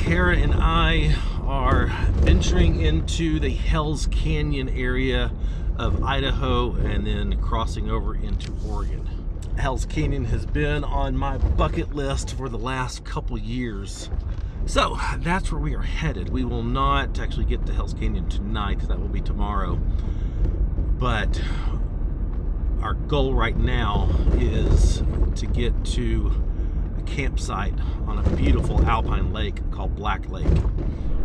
Cara and I are venturing into the Hells Canyon area of Idaho and then crossing over into Oregon. Hells Canyon has been on my bucket list for the last couple years. So that's where we are headed. We will not actually get to Hells Canyon tonight. That will be tomorrow. But our goal right now is to get to a campsite on a beautiful alpine lake called Black Lake.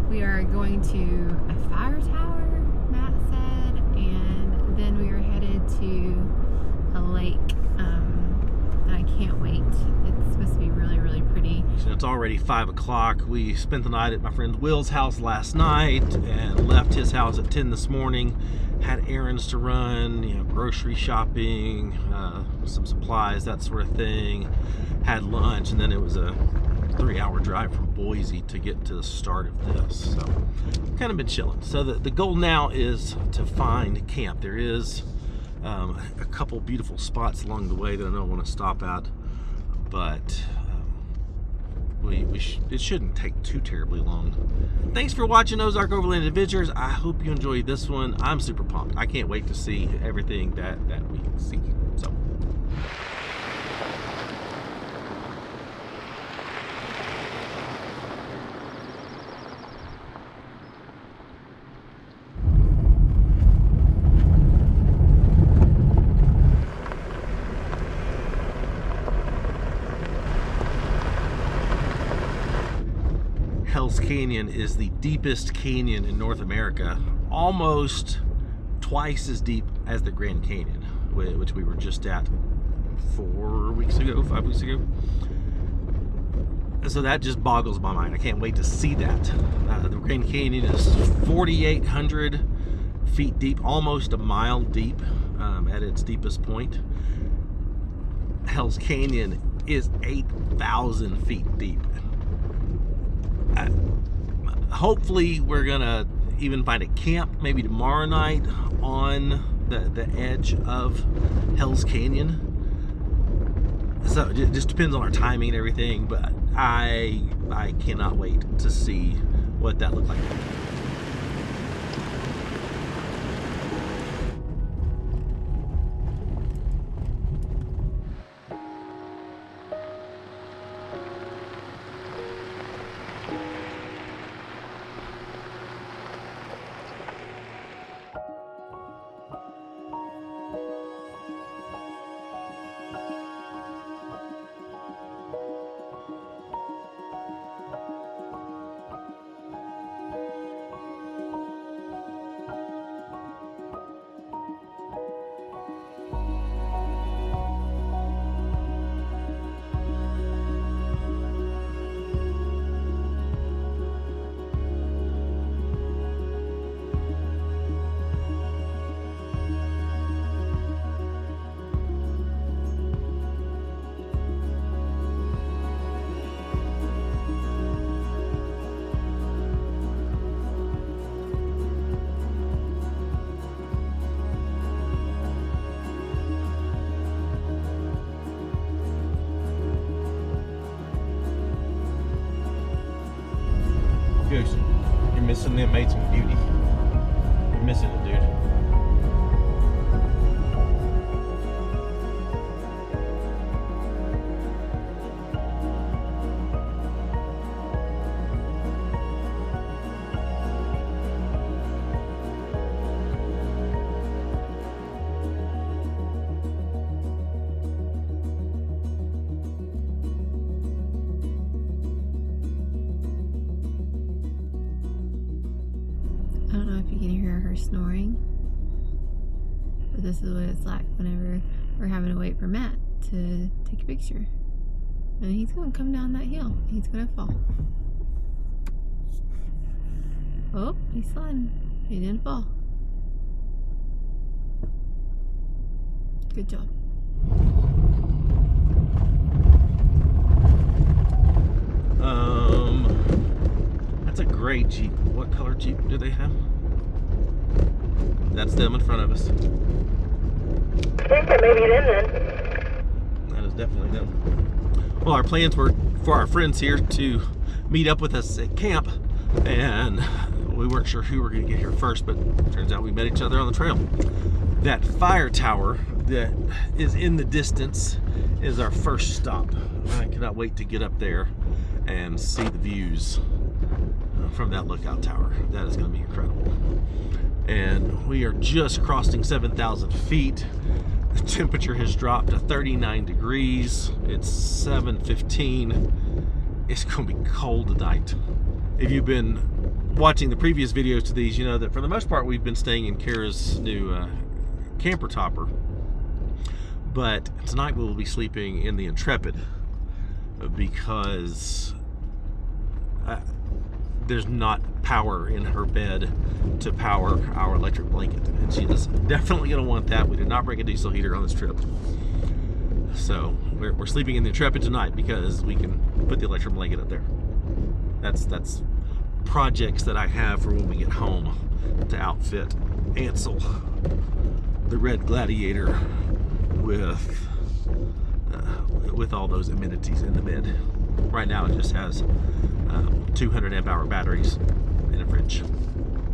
We are going to a fire tower, Matt said, and then we are headed to a lake. And I can't wait. It's supposed to be really, really pretty. So it's already 5 o'clock. We spent the night at my friend Will's house last night and left his house at 10 this morning. Had errands to run, grocery shopping, some supplies, that sort of thing. Had lunch, and then it was a 3-hour drive from Boise to get to the start of this. So kind of been chilling. So the goal now is to find camp. There is a couple beautiful spots along the way that I don't want to stop at, but it shouldn't take too terribly long. Thanks for watching Ozark Overland Adventures. I hope you enjoyed this one. I'm super pumped. I can't wait to see everything that we can see. So. Hells Canyon is the deepest canyon in North America, almost twice as deep as the Grand Canyon, which we were just at 5 weeks ago. So that just boggles my mind. I can't wait to see that. The Grand Canyon is 4,800 feet deep, almost a mile deep at its deepest point. Hells Canyon is 8,000 feet deep. Hopefully we're gonna even find a camp maybe tomorrow night on the edge of Hells Canyon. So it just depends on our timing and everything, but I cannot wait to see what that looked like. Goose, you're missing the amazing beauty. You're missing it, dude. I don't know if you can hear her snoring, but this is what it's like whenever we're having to wait for Matt to take a picture. And he's going to come down that hill. He's going to fall. Oh, he's sliding. He didn't fall. Good job. That's a gray Jeep. What color Jeep do they have? That's them in front of us. I think that may be them then. That is definitely them. Well, our plans were for our friends here to meet up with us at camp, and we weren't sure who were going to get here first, but turns out we met each other on the trail. That fire tower that is in the distance is our first stop. I cannot wait to get up there and see the views from that lookout tower. That is going to be incredible. And we are just crossing 7,000 feet. The temperature has dropped to 39 degrees. It's 7:15. It's going to be cold tonight. If you've been watching the previous videos to these, you know that for the most part we've been staying in Cara's new camper topper. But tonight we will be sleeping in the Intrepid because there's not power in her bed to power our electric blanket, and she's definitely going to want that. We did not bring a diesel heater on this trip, so we're sleeping in the Intrepid tonight because we can put the electric blanket up there. That's projects that I have for when we get home to outfit Ansel, the red Gladiator, with all those amenities in the bed. Right now it just has 200 amp hour batteries in a fridge.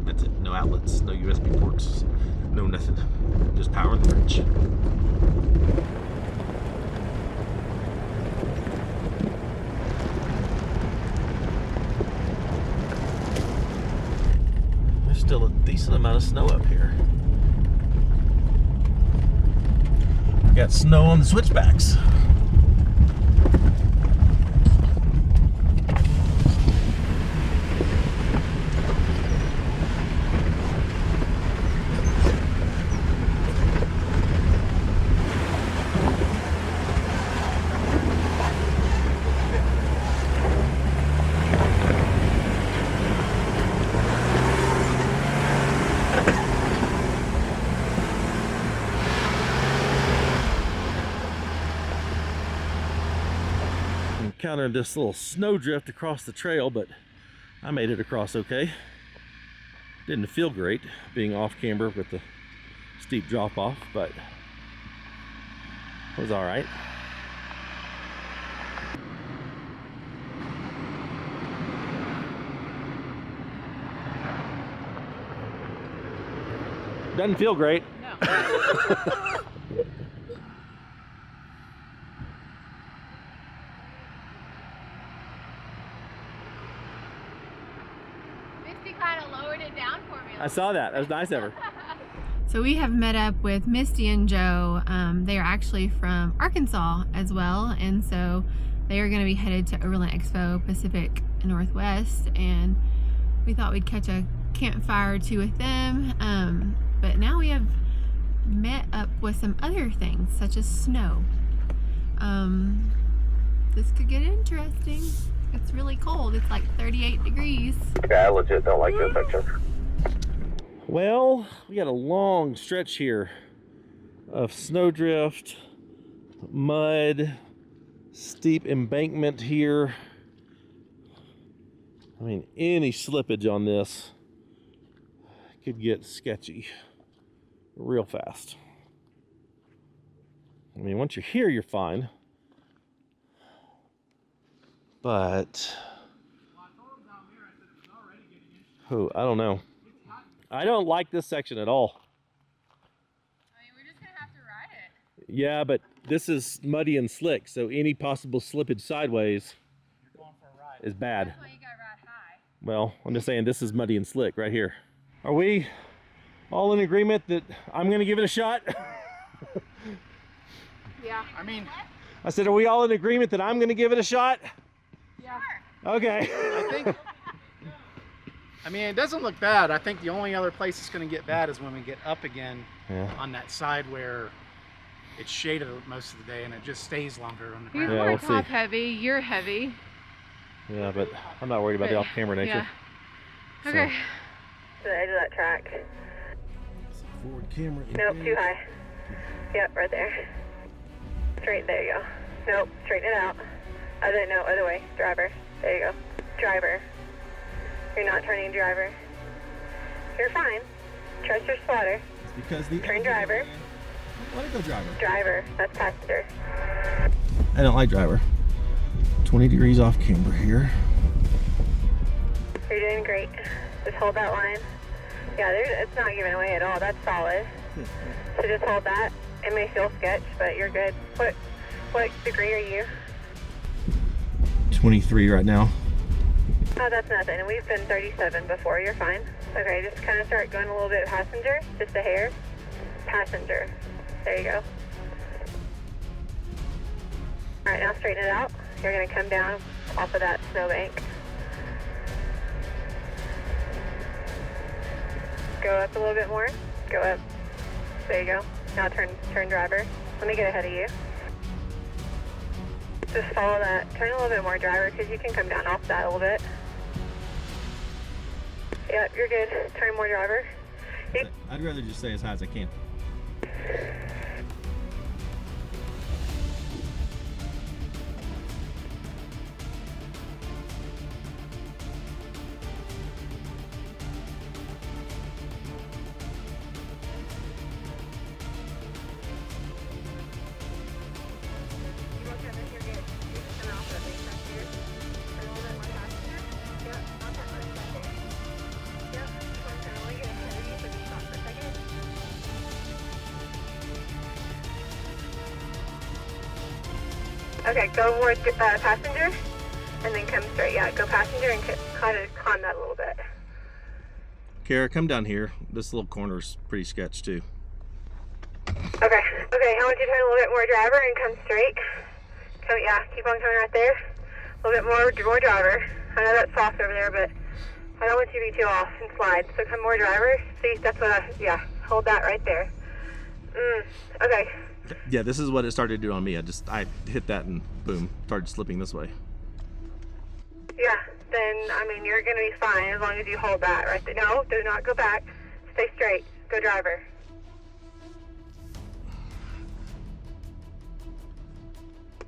That's it. No outlets, no USB ports, no nothing. Just power in the fridge. There's still a decent amount of snow up here. Got snow on the switchbacks. Encountered this little snowdrift across the trail, but I made it across okay. Didn't feel great being off camber with the steep drop off, but it was all right. Doesn't feel great. No. Kind of lowered it down for me. I saw that. That was nice of her. So we have met up with Misty and Joe. They are actually from Arkansas as well, and so they are going to be headed to Overland Expo Pacific Northwest, and we thought we'd catch a campfire or two with them. But now we have met up with some other things, such as snow. This could get interesting. It's really cold. It's like 38 degrees. Okay, I legit don't like this section. Well, we got a long stretch here of snowdrift, mud, steep embankment here. I mean, any slippage on this could get sketchy real fast. I mean, once you're here, you're fine. But I don't know. I don't like this section at all. I mean, we're just gonna have to ride it. Yeah, but this is muddy and slick, so any possible slippage sideways is bad. That's why you gotta ride high. Well, I'm just saying this is muddy and slick right here. Are we all in agreement that I'm gonna give it a shot? Yeah. I mean, I said, are we all in agreement that I'm gonna give it a shot? yeah. Okay. I mean, it doesn't look bad. I think the only other place it's going to get bad is when we get up again on that side where it's shaded most of the day and it just stays longer on the He's ground. Yeah, more we'll top see. heavy. You're heavy. Yeah, but I'm not worried about the off-camera nature. Yeah. Okay. To the edge of that track. Forward camera. Nope, too high. Yep, right there. Straight, there you go. Nope, straighten it out. Other way. Driver. There you go. Driver. You're not turning driver. You're fine. Trust your spotter. It's because the Turn driver. Let it go, driver. Driver. That's passenger. I don't like driver. 20 degrees off camber here. You're doing great. Just hold that line. Yeah, it's not giving away at all. That's solid. So just hold that. It may feel sketch, but you're good. What degree are you? 23 right now. Oh, that's nothing. And we've been 37 before. You're fine. Okay, just kind of start going a little bit passenger. Just a hair. Passenger. There you go. All right, now straighten it out. You're going to come down off of that snowbank. Go up a little bit more. Go up. There you go. Now turn driver. Let me get ahead of you. Just follow that. Turn a little bit more driver because you can come down off that a little bit. Yep, you're good. Turn more driver. I'd rather just stay as high as I can. Okay, go more passenger, and then come straight. Yeah, go passenger and kind of climb that a little bit. Cara, come down here. This little corner's pretty sketch too. Okay, I want you to turn a little bit more driver and come straight. Yeah, keep on coming right there. A little bit more driver. I know that's soft over there, but I don't want you to be too off and slide. So come more driver. See, that's what yeah, hold that right there. Okay. Yeah, this is what it started to do on me. I hit that and boom, started slipping this way. Yeah, then, I mean, you're going to be fine as long as you hold that right there. No, do not go back. Stay straight. Go driver.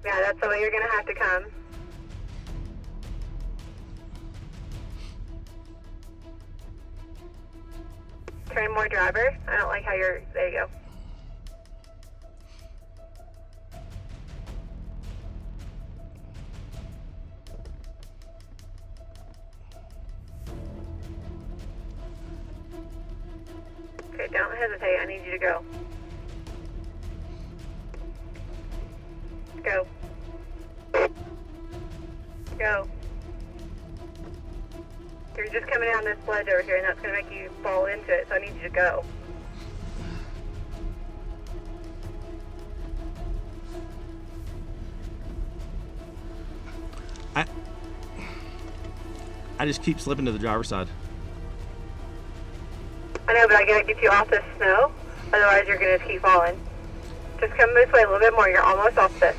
Yeah, that's the way you're going to have to come. Turn more driver. I don't like how you're, there you go. Okay, don't hesitate. I need you to go. Go. Go. You're just coming down this ledge over here, and that's going to make you fall into it, so I need you to go. I just keep slipping to the driver's side. I know, but I gotta get you off this snow, otherwise you're gonna keep falling. Just come this way a little bit more, you're almost off this.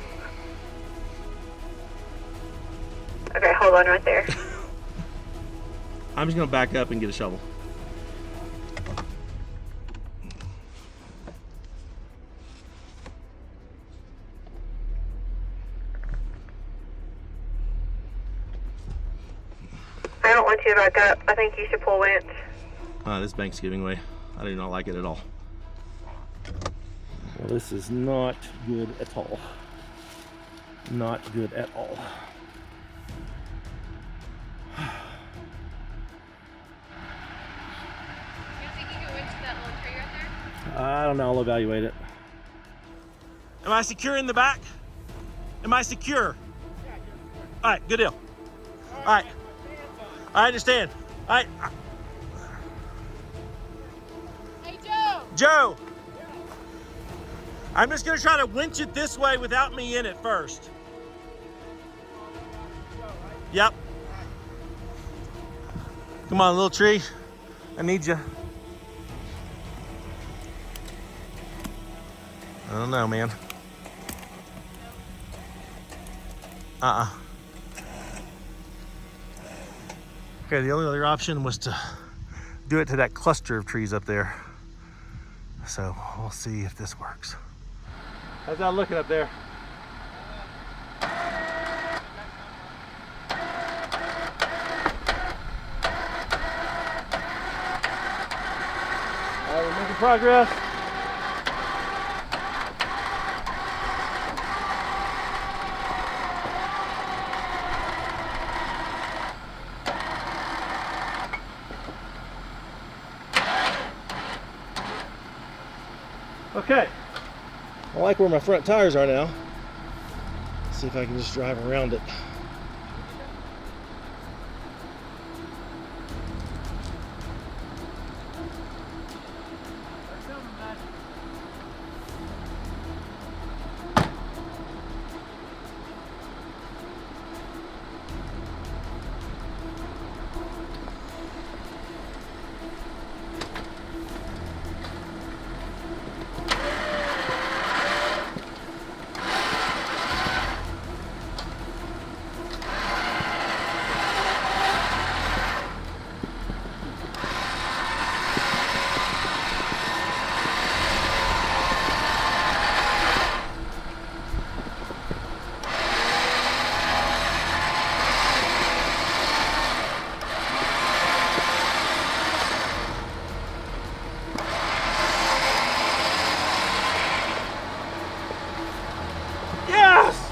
Okay, hold on right there. I'm just gonna back up and get a shovel. I don't want you to back up. I think you should pull winch. This bank's giving way. I do not like it at all. Well, this is not good at all. Not good at all. You don't think you can winch that little tree right there? I don't know, I'll evaluate it. Am I secure in the back? Am I secure? All right, good deal. All right, I understand. All right. Hey, Joe! Joe, I'm just gonna try to winch it this way without me in it first. Yep. Come on, little tree. I need you. I don't know, man. Okay, the only other option was to do it to that cluster of trees up there. So we'll see if this works. How's that looking up there? All right, we're making progress. Okay. I like where my front tires are now. Let's see if I can just drive around it. Yes!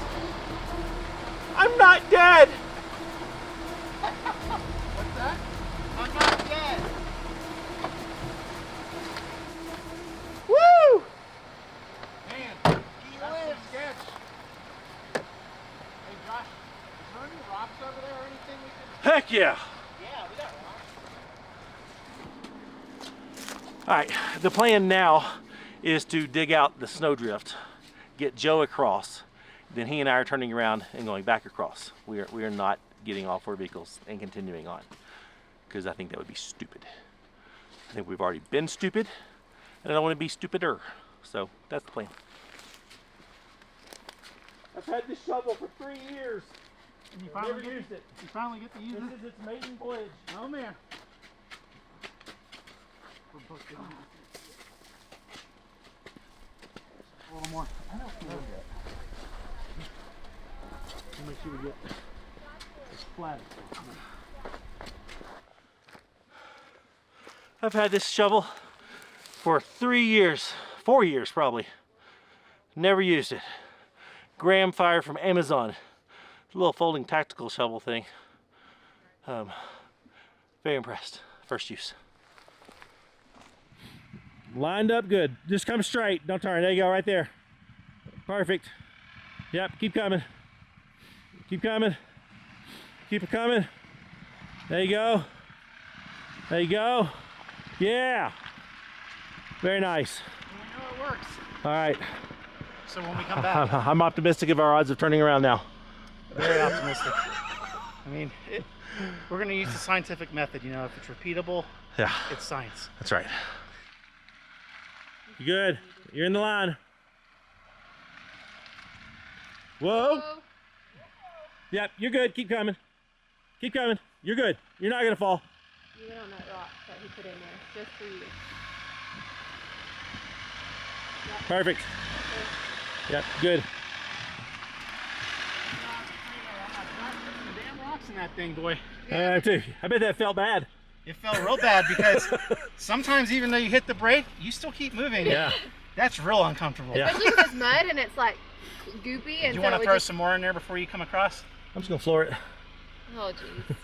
I'm not dead! What's that? I'm not dead. Woo! Man, he lives. Sketch. Hey Josh, is there any rocks over there or anything we can? Heck yeah! Yeah, we got rocks. All right, the plan now is to dig out the snowdrift, get Joe across, then he and I are turning around and going back across. We are not getting off our vehicles and continuing on, because I think that would be stupid. I think we've already been stupid, and I don't want to be stupider. So that's the plan. I've had this shovel for 3 years. And you Never used it. You finally get to use This it? is its maiden voyage. Oh man. A little more. I don't know yet. Make sure we get as flat as possible. I've had this shovel for 3 years, 4 years probably. Never used it. Graham Fire from Amazon. It's a little folding tactical shovel thing. Very impressed. First use. Lined up good. Just come straight. Don't turn. There you go, right there. Perfect. Yep, keep coming. Keep coming. Keep it coming. There you go. There you go. Yeah. Very nice. We know it works. All right. So when we come back, I'm optimistic of our odds of turning around now. very optimistic. I mean, we're going to use the scientific method. You know, if it's repeatable, Yeah, it's science. that's right. You good? You're in the line. Whoa. Yep, you're good. Keep coming. Keep coming. You're good. You're not going to fall. You went on that rock that he put in there, just for you. Perfect. Yep, good. Damn rocks in that thing, boy. Too. I bet that felt bad. It felt real bad because sometimes even though you hit the brake, you still keep moving. Yeah. That's real uncomfortable. Yeah. Especially with this mud and it's like goopy and Do you so want to it throw just... some more in there before you come across? I'm just going to floor it. Oh jeez.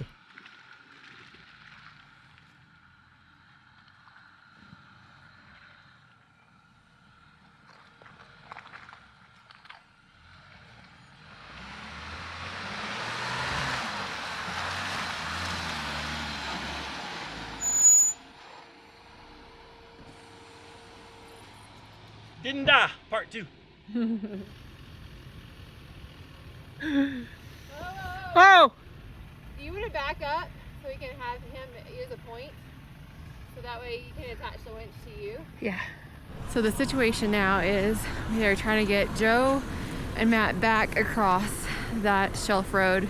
Didn't die. Part 2. Oh! Do you want to back up so we can have him use a point? So that way you can attach the winch to you? Yeah. So the situation now is we are trying to get Joe and Matt back across that shelf road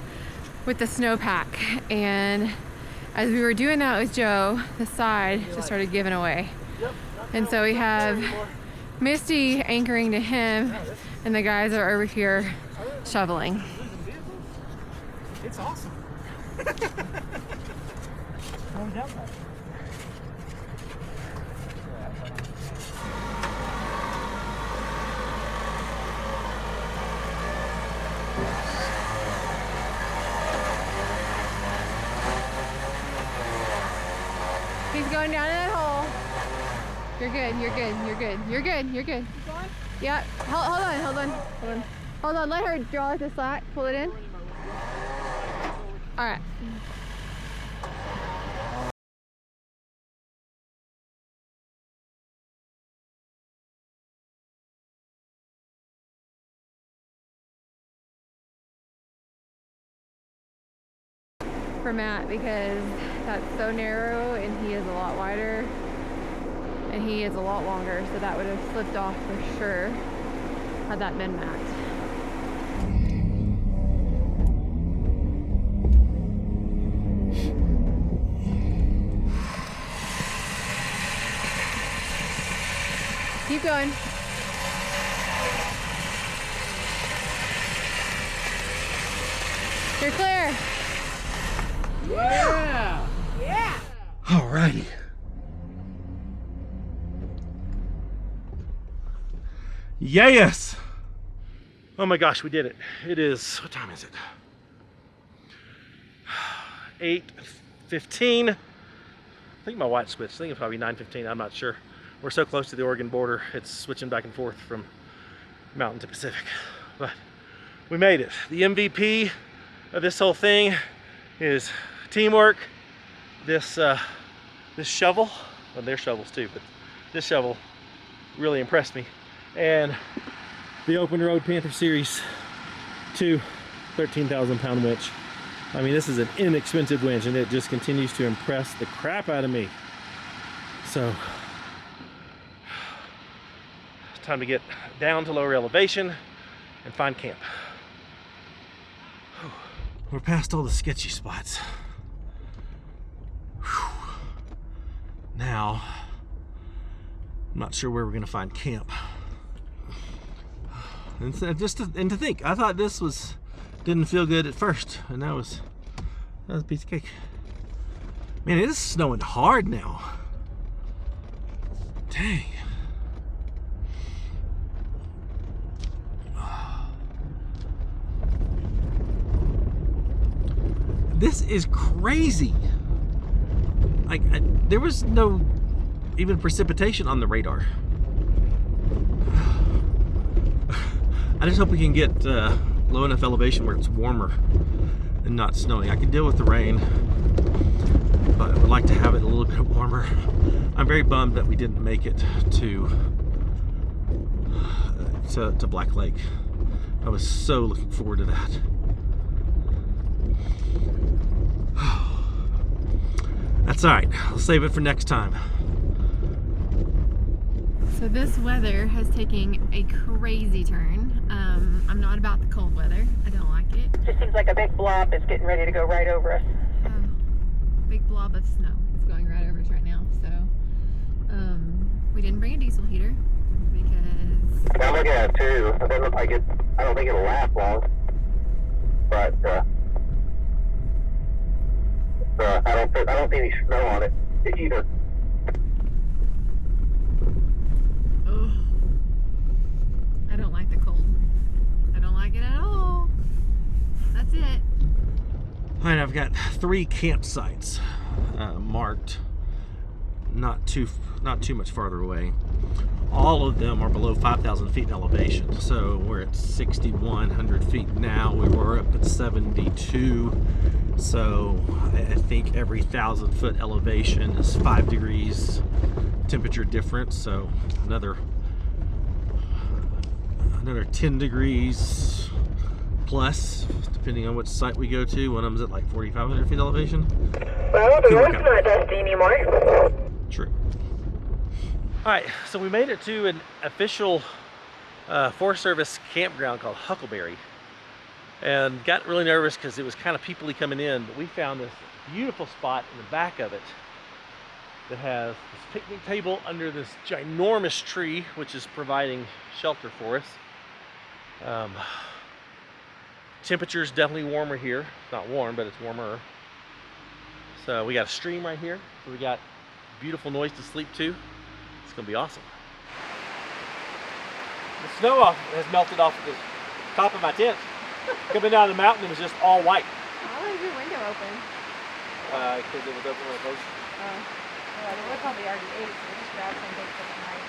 with the snowpack. And as we were doing that with Joe, the side just started giving away. And so we have Misty anchoring to him and the guys are over here shoveling. It's awesome. He's going down in that hole. You're good, you're good, you're good, you're good, you're good. Keep going? Yeah, hold on, let her draw it the slack, pull it in. All right. For Matt, because that's so narrow and he is a lot wider and he is a lot longer, so that would have slipped off for sure had that been Matt. Keep going. You're clear. Yeah! Yeah! Alrighty. Yes! Oh my gosh, we did it. It is, what time is it? 8:15. I think my watch switched. I think it's probably 9:15. I'm not sure. We're so close to the Oregon border, it's switching back and forth from mountain to Pacific. But we made it. The MVP of this whole thing is teamwork. This shovel, well, they're shovels too, but this shovel really impressed me. And the Open Road Panther Series 2 13,000 pound winch. I mean, this is an inexpensive winch and it just continues to impress the crap out of me. So, it's time to get down to lower elevation and find camp. We're past all the sketchy spots. Now, I'm not sure where we're gonna find camp. And to think, I thought this didn't feel good at first, and that was a piece of cake. Man, it is snowing hard now. Dang. This is crazy. Like, there was no even precipitation on the radar. I just hope we can get low enough elevation where it's warmer and not snowing. I can deal with the rain, but I would like to have it a little bit warmer. I'm very bummed that we didn't make it to Black Lake. I was so looking forward to that. That's all right. I'll save it for next time. So this weather has taken a crazy turn. I'm not about the cold weather. I don't like it. Just seems like a big blob is getting ready to go right over us. Big blob of snow is going right over us right now. So we didn't bring a diesel heater because I'm looking at it too. It doesn't look like it. I don't think it'll last long. But I don't see any snow on it either. oh, I don't like the cold. I don't like it at all. That's it. All right, I've got 3 campsites marked, not too much farther away. All of them are below 5,000 feet in elevation. So we're at 6,100 feet now. We were up at 72. So I think every 1,000 foot elevation is 5 degrees temperature difference. So another 10 degrees plus, depending on which site we go to. One of them's at like 4,500 feet elevation. Well, the road's not dusty anymore. True. All right, so we made it to an official Forest Service campground called Huckleberry, and got really nervous because it was kind of people-y coming in, but we found this beautiful spot in the back of it that has this picnic table under this ginormous tree, which is providing shelter for us. Temperature's definitely warmer here. It's not warm, but it's warmer. So we got a stream right here, so we got beautiful noise to sleep to. It's gonna be awesome. The snow has melted off the top of my tent. Coming down the mountain, it was just all white. Why was your window open? Because it was open when I closed. Oh. Yeah, they would probably already ate, so we just grab something for the night.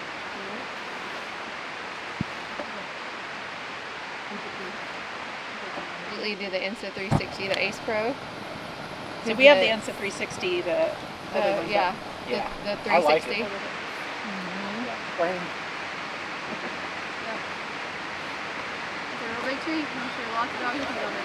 Usually do the Insta 360, the Ace Pro. So we have the Insta 360, the other one, yeah, yeah. the 360. I like it. Yep. It's a real big tree. I'm sure lots of dogs can on it.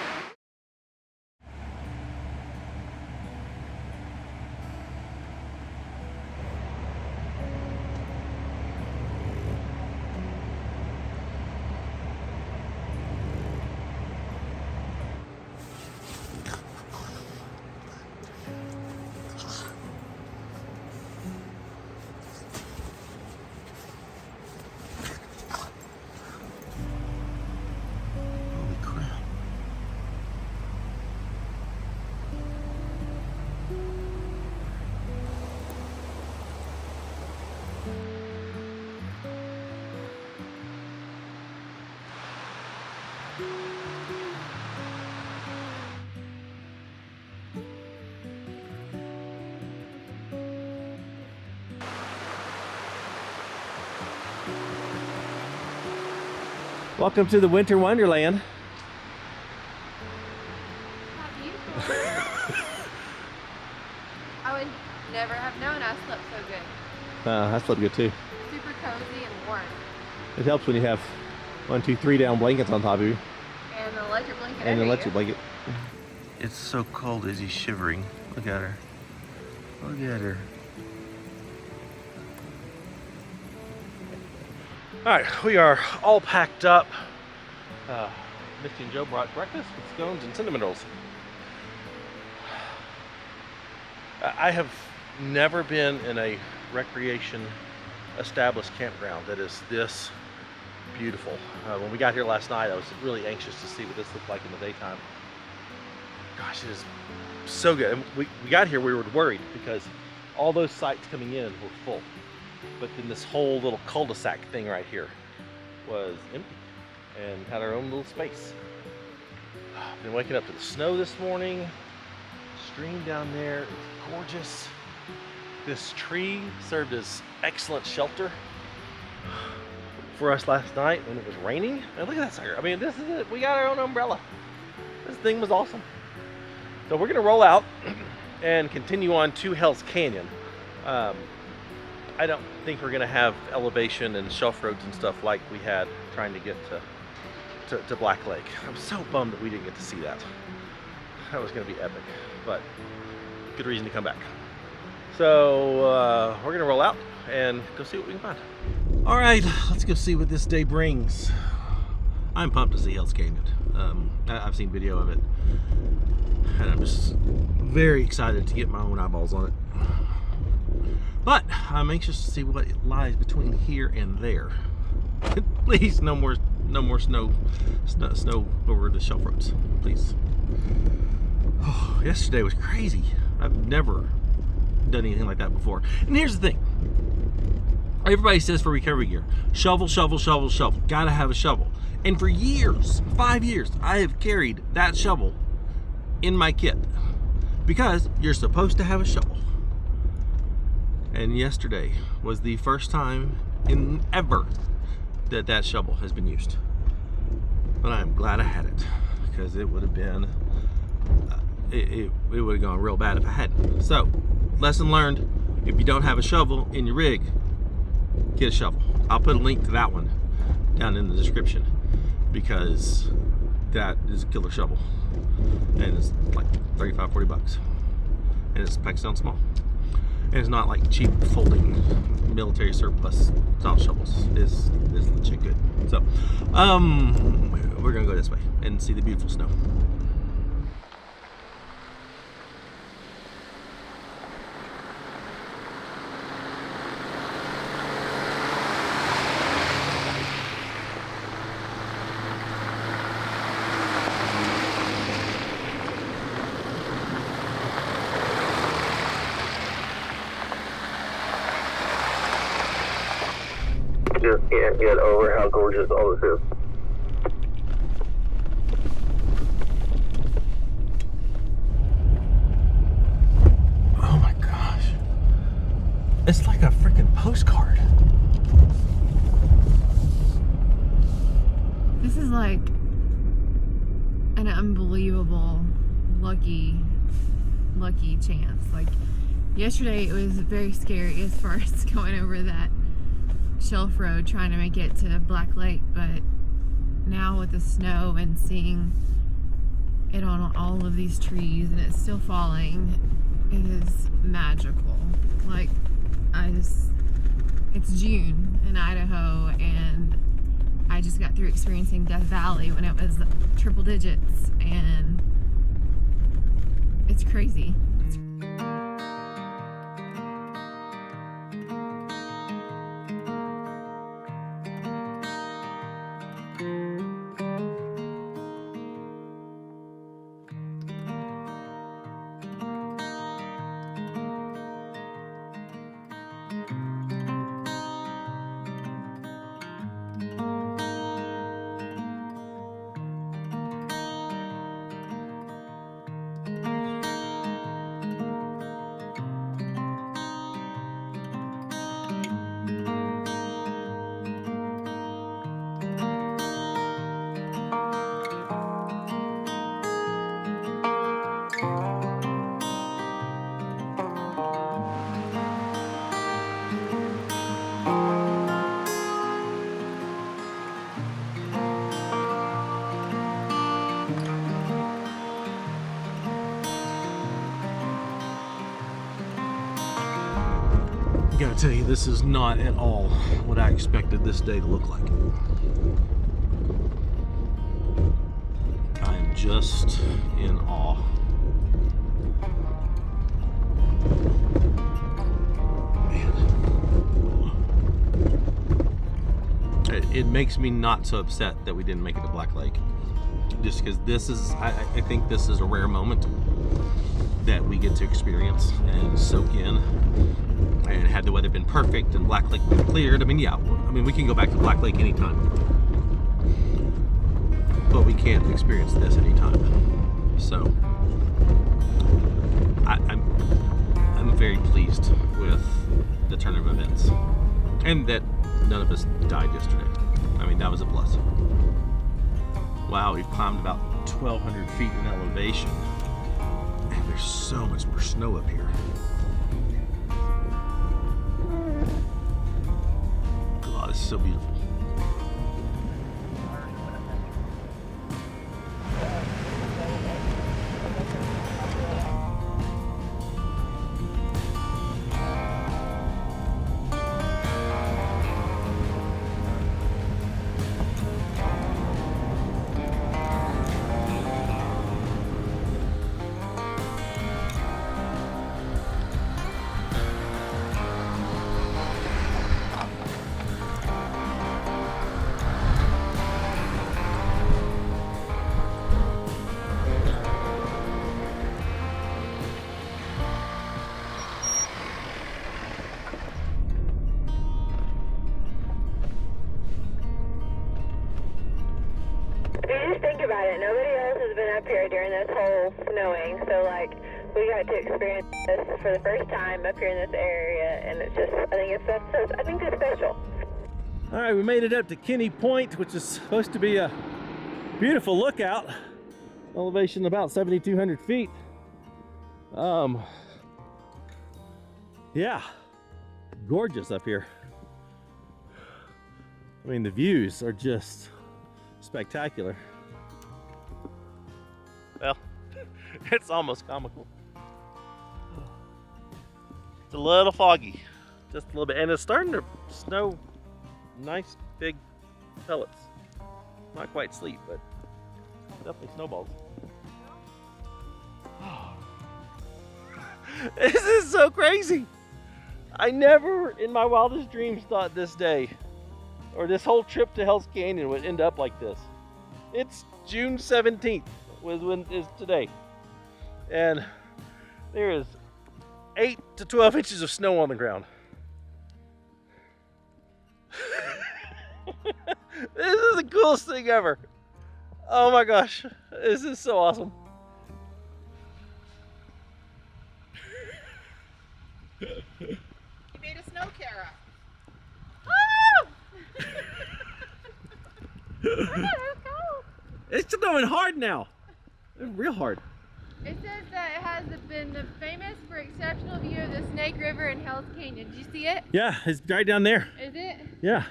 Holy crap. Welcome to the Winter Wonderland. Not beautiful. I would never have known I slept so good. I slept good too. Super cozy and warm. It helps when you have 1, 2, 3 down blankets on top of you. And an electric blanket And an over electric you. blanket. It's so cold as he's shivering. Look at her. Look at her. All right, we are all packed up. Misty and Joe brought breakfast with scones and cinnamon rolls. I have never been in a recreation established campground that is this beautiful. When we got here last night, I was really anxious to see what this looked like in the daytime. Gosh, it is so good. And we got here, we were worried because all those sites coming in were full. But then this whole little cul-de-sac thing right here was empty and had our own little space. Been waking up to the snow this morning. Stream down there is gorgeous. This tree served as excellent shelter for us last night when it was raining. And look at that sucker. I mean, this is it. We got our own umbrella. This thing was awesome. So we're gonna roll out and continue on to Hell's Canyon. I don't think we're gonna have elevation and shelf roads and stuff like we had trying to get to Black Lake. I'm so bummed that we didn't get to see that. That was gonna be epic, but good reason to come back. So we're gonna roll out and go see what we can find. All right, let's go see what this day brings. I'm pumped to see Hell's Canyon. I've seen video of it, and I'm just very excited to get my own eyeballs on it. But I'm anxious to see what lies between here and there. Please, no more snow over the shelf roads, please. Oh, yesterday was crazy. I've never done anything like that before. And here's the thing. Everybody says for recovery gear, shovel, shovel, shovel, shovel. Gotta have a shovel. And for years, 5 years, I have carried that shovel in my kit because you're supposed to have a shovel. And yesterday was the first time in ever that that shovel has been used. But I'm glad I had it because it would have been, it would have gone real bad if I hadn't. So, lesson learned, if you don't have a shovel in your rig, get a shovel. I'll put a link to that one down in the description because that is a killer shovel. And it's like 35, 40 bucks. And it's packs down small. And it's not like cheap folding military surplus style shovels. It's legit good. So, we're gonna go this way and see the beautiful snow. Just can't get over how gorgeous all this is. Oh my gosh. It's like a freaking postcard. This is like an unbelievable lucky chance. Like yesterday it was very scary as far as going over that shelf road trying to make it to Black Lake, but now with the snow and seeing it on all of these trees and it's still falling, it is magical. Like it's June in Idaho and I just got through experiencing Death Valley when it was triple digits, and it's crazy. I gotta tell you, this is not at all what I expected this day to look like. I am just in awe. Man. It makes me not so upset that we didn't make it to Black Lake. Just because this is, I think this is a rare moment that we get to experience and soak in. And had the weather been perfect and Black Lake been cleared, I mean, yeah, we can go back to Black Lake anytime. But we can't experience this anytime. So, I'm very pleased with the turn of events. And that none of us died yesterday. I mean, that was a plus. Wow, we've climbed about 1,200 feet in elevation. And there's so much more snow up here. God, it's so beautiful. About it. Nobody else has been up here during this whole snowing, so like we got to experience this for the first time up here in this area, and it's just I think it's special. All right, we made it up to Kinney Point, which is supposed to be a beautiful lookout. Elevation about 7,200 feet. Yeah, gorgeous up here. I mean, the views are just spectacular. Well, it's almost comical. It's a little foggy, just a little bit, and it's starting to snow nice big pellets. Not quite sleet, but definitely snowballs. This is so crazy. I never in my wildest dreams thought this day or this whole trip to Hell's Canyon would end up like this. It's June 17th was when is today. And there is 8 to 12 inches of snow on the ground. This is the coolest thing ever. Oh my gosh, this is so awesome. You made going hard now. Real hard. It says that it has been famous for exceptional view of the Snake River and Hell's Canyon. Did you see it? Yeah, it's right down there. Is it? Yeah.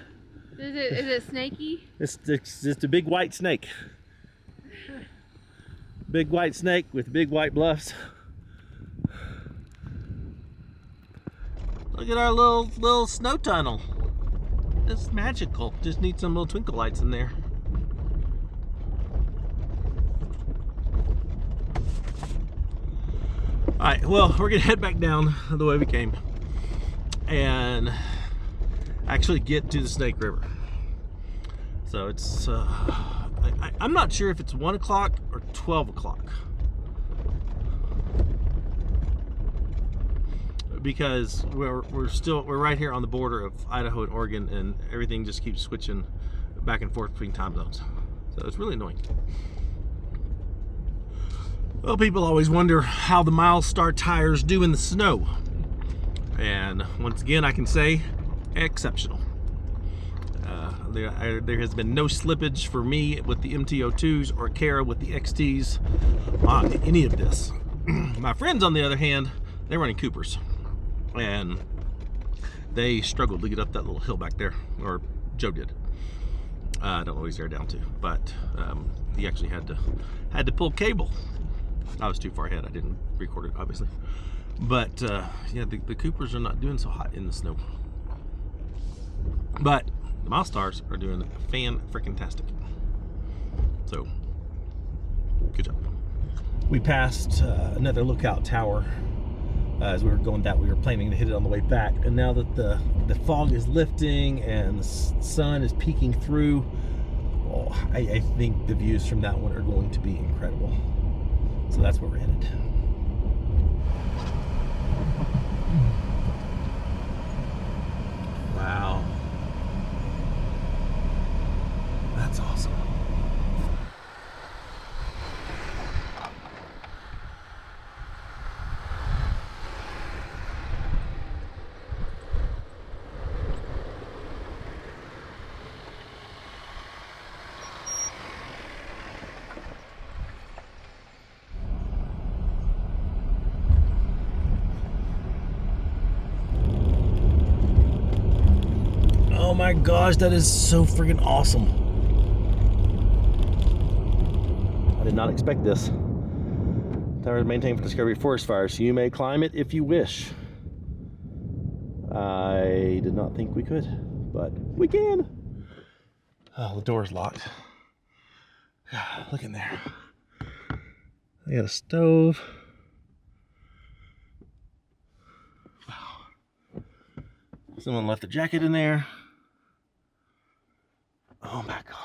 Is it snaky? It's just a big white snake. Big white snake with big white bluffs. Look at our little snow tunnel. It's magical. Just need some little twinkle lights in there. All right, well, we're gonna head back down the way we came and actually get to the Snake River. So it's, I'm not sure if it's 1 o'clock or 12 o'clock. Because we're right here on the border of Idaho and Oregon, and everything just keeps switching back and forth between time zones. So it's really annoying. Well, people always wonder how the Milestar tires do in the snow. And once again, I can say exceptional. There has been no slippage for me with the MT-02s or Cara with the XTs on any of this. My friends, on the other hand, they're running Coopers. And they struggled to get up that little hill back there, or Joe did. I don't know what he's there down to, but he actually had to pull cable. I was too far ahead. I didn't record it, obviously. But yeah, the Coopers are not doing so hot in the snow. But the Milestars are doing fan-freaking-tastic. So, good job. We passed another lookout tower. As we were going that, we were planning to hit it on the way back. And now that the fog is lifting and the sun is peeking through, oh, I think the views from that one are going to be incredible. So that's where we're headed. Wow. That's awesome. Oh my gosh, that is so freaking awesome. I did not expect this. Tower is maintained for Discovery Forest Fires. You may climb it if you wish. I did not think we could, but we can. Oh, the door's locked. Look in there. I got a stove. Wow. Someone left a jacket in there. Oh my gosh.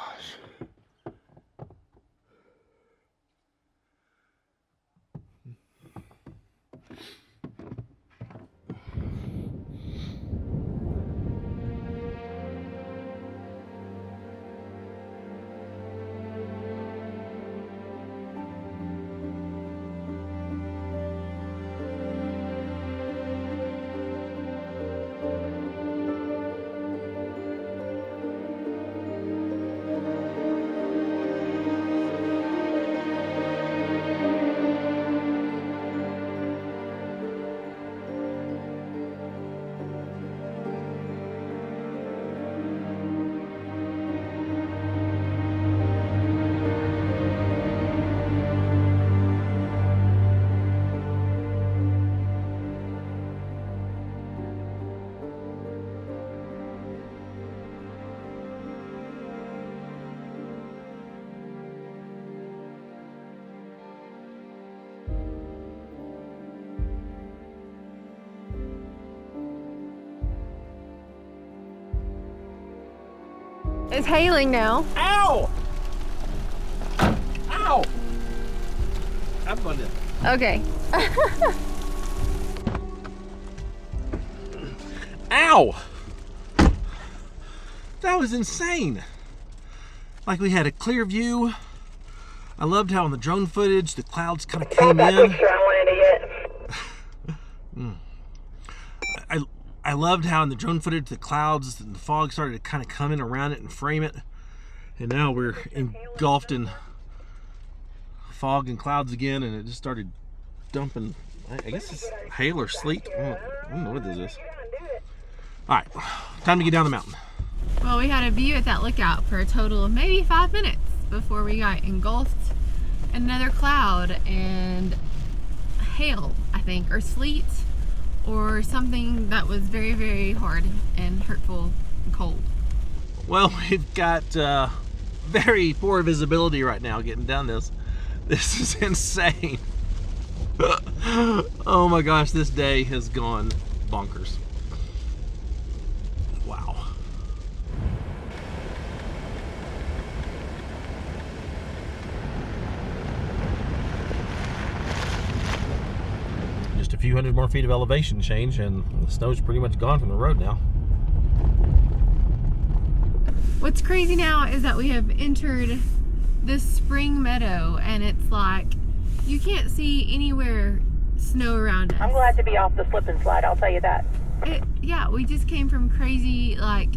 It's hailing now. Ow! Ow! Have fun then. Okay. Ow! That was insane. Like, we had a clear view. I loved how in the drone footage the clouds kind of came in. I loved how in the drone footage the clouds and the fog started to kind of come in around it and frame it. And now we're engulfed in fog and clouds again, and it just started dumping. I guess it's hail or sleet. I don't know what this is. All right, time to get down the mountain. Well, we had a view at that lookout for a total of maybe 5 minutes before we got engulfed in another cloud and hail, I think, or sleet, or something that was very, very hard and hurtful and cold. Well, we've got very poor visibility right now getting down this. This is insane. Oh my gosh, this day has gone bonkers. Wow. Just a few hundred more feet of elevation change and the snow's pretty much gone from the road now. What's crazy now is that we have entered this spring meadow, and it's like you can't see anywhere snow around us. I'm glad to be off the slip and slide, I'll tell you that. Yeah, we just came from crazy like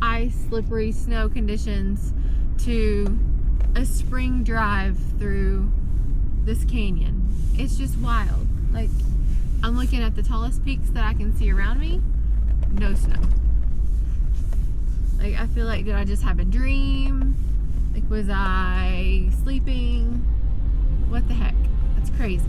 ice, slippery snow conditions to a spring drive through this canyon. It's just wild. Like, I'm looking at the tallest peaks that I can see around me, no snow. Like, I feel like, did I just have a dream? Like, was I sleeping? What the heck? That's crazy.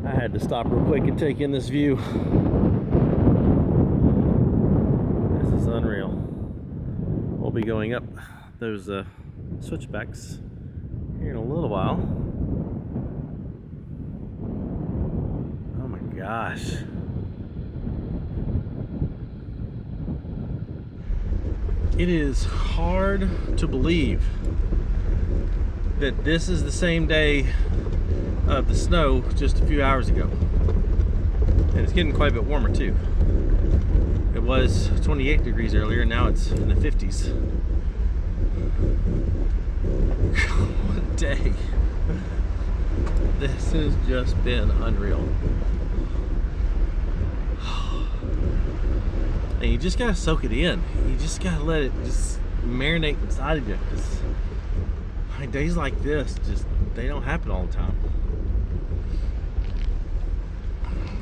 I had to stop real quick and take in this view. This is unreal. We'll be going up those switchbacks here in a little while. Oh my gosh. It is hard to believe that this is the same day of the snow just a few hours ago. And it's getting quite a bit warmer too. It was 28 degrees earlier, and now it's in the 50s. What a day. This has just been unreal. And you just gotta soak it in. You just gotta let it just marinate inside of you. days like this, they don't happen all the time.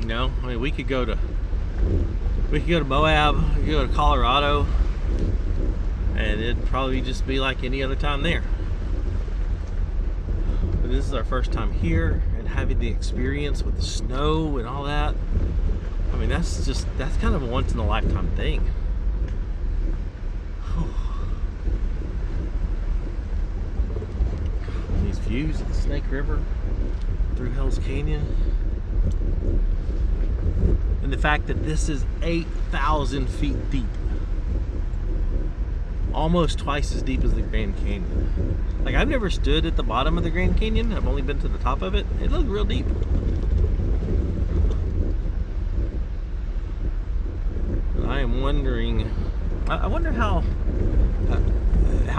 You know, I mean, we could go to Moab, we could go to Colorado, and it'd probably just be like any other time there. But this is our first time here, and having the experience with the snow and all that. I mean, that's kind of a once in a lifetime thing. And these views of the Snake River through Hell's Canyon. And the fact that this is 8,000 feet deep. Almost twice as deep as the Grand Canyon. Like, I've never stood at the bottom of the Grand Canyon. I've only been to the top of it. It looks real deep. But I am wondering, I wonder how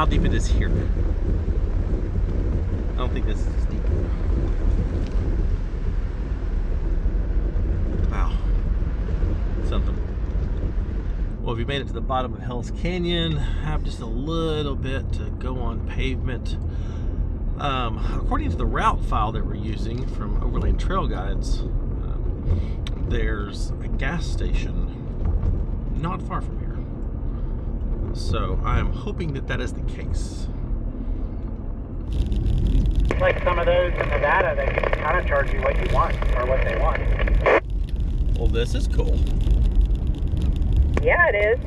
deep it is here. I don't think this is deep. Wow. Something. Well, if you made it to the bottom of Hell's Canyon, have just a little bit to go on pavement. According to the route file that we're using from Overland Trail Guides, there's a gas station not far from here. So I'm hoping that is the case. Like some of those in Nevada, they can kind of charge you what you want or what they want. Well, this is cool. Yeah, it is.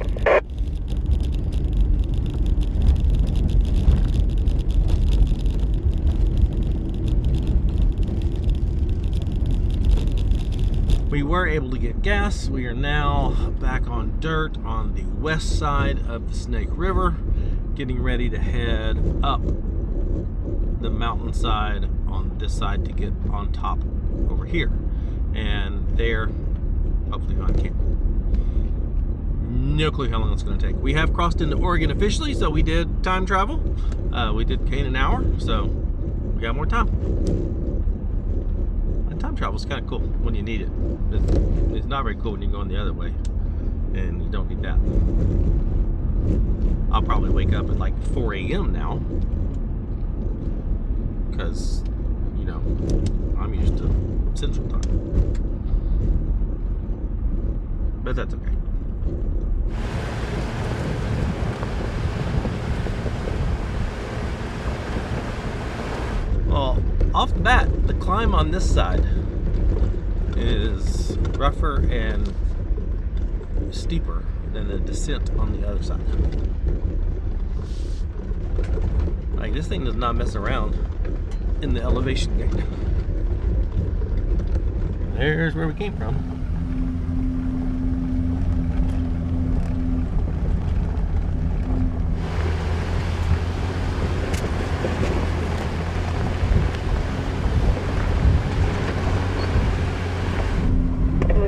We were able to get gas. We are now back on dirt on the west side of the Snake River, getting ready to head up the mountainside on this side to get on top over here. And there, hopefully on camp. No clue how long it's going to take. We have crossed into Oregon officially, so we did time travel. We did Cane an hour, so we got more time. And time travel is kind of cool when you need it. It's not very cool when you're going the other way, and you don't need that. I'll probably wake up at like 4 a.m. now, because, you know, I'm used to Central Time. But that's okay. Well, off the bat, the climb on this side is rougher and steeper than the descent on the other side. Like, this thing does not mess around in the elevation gate. There's where we came from.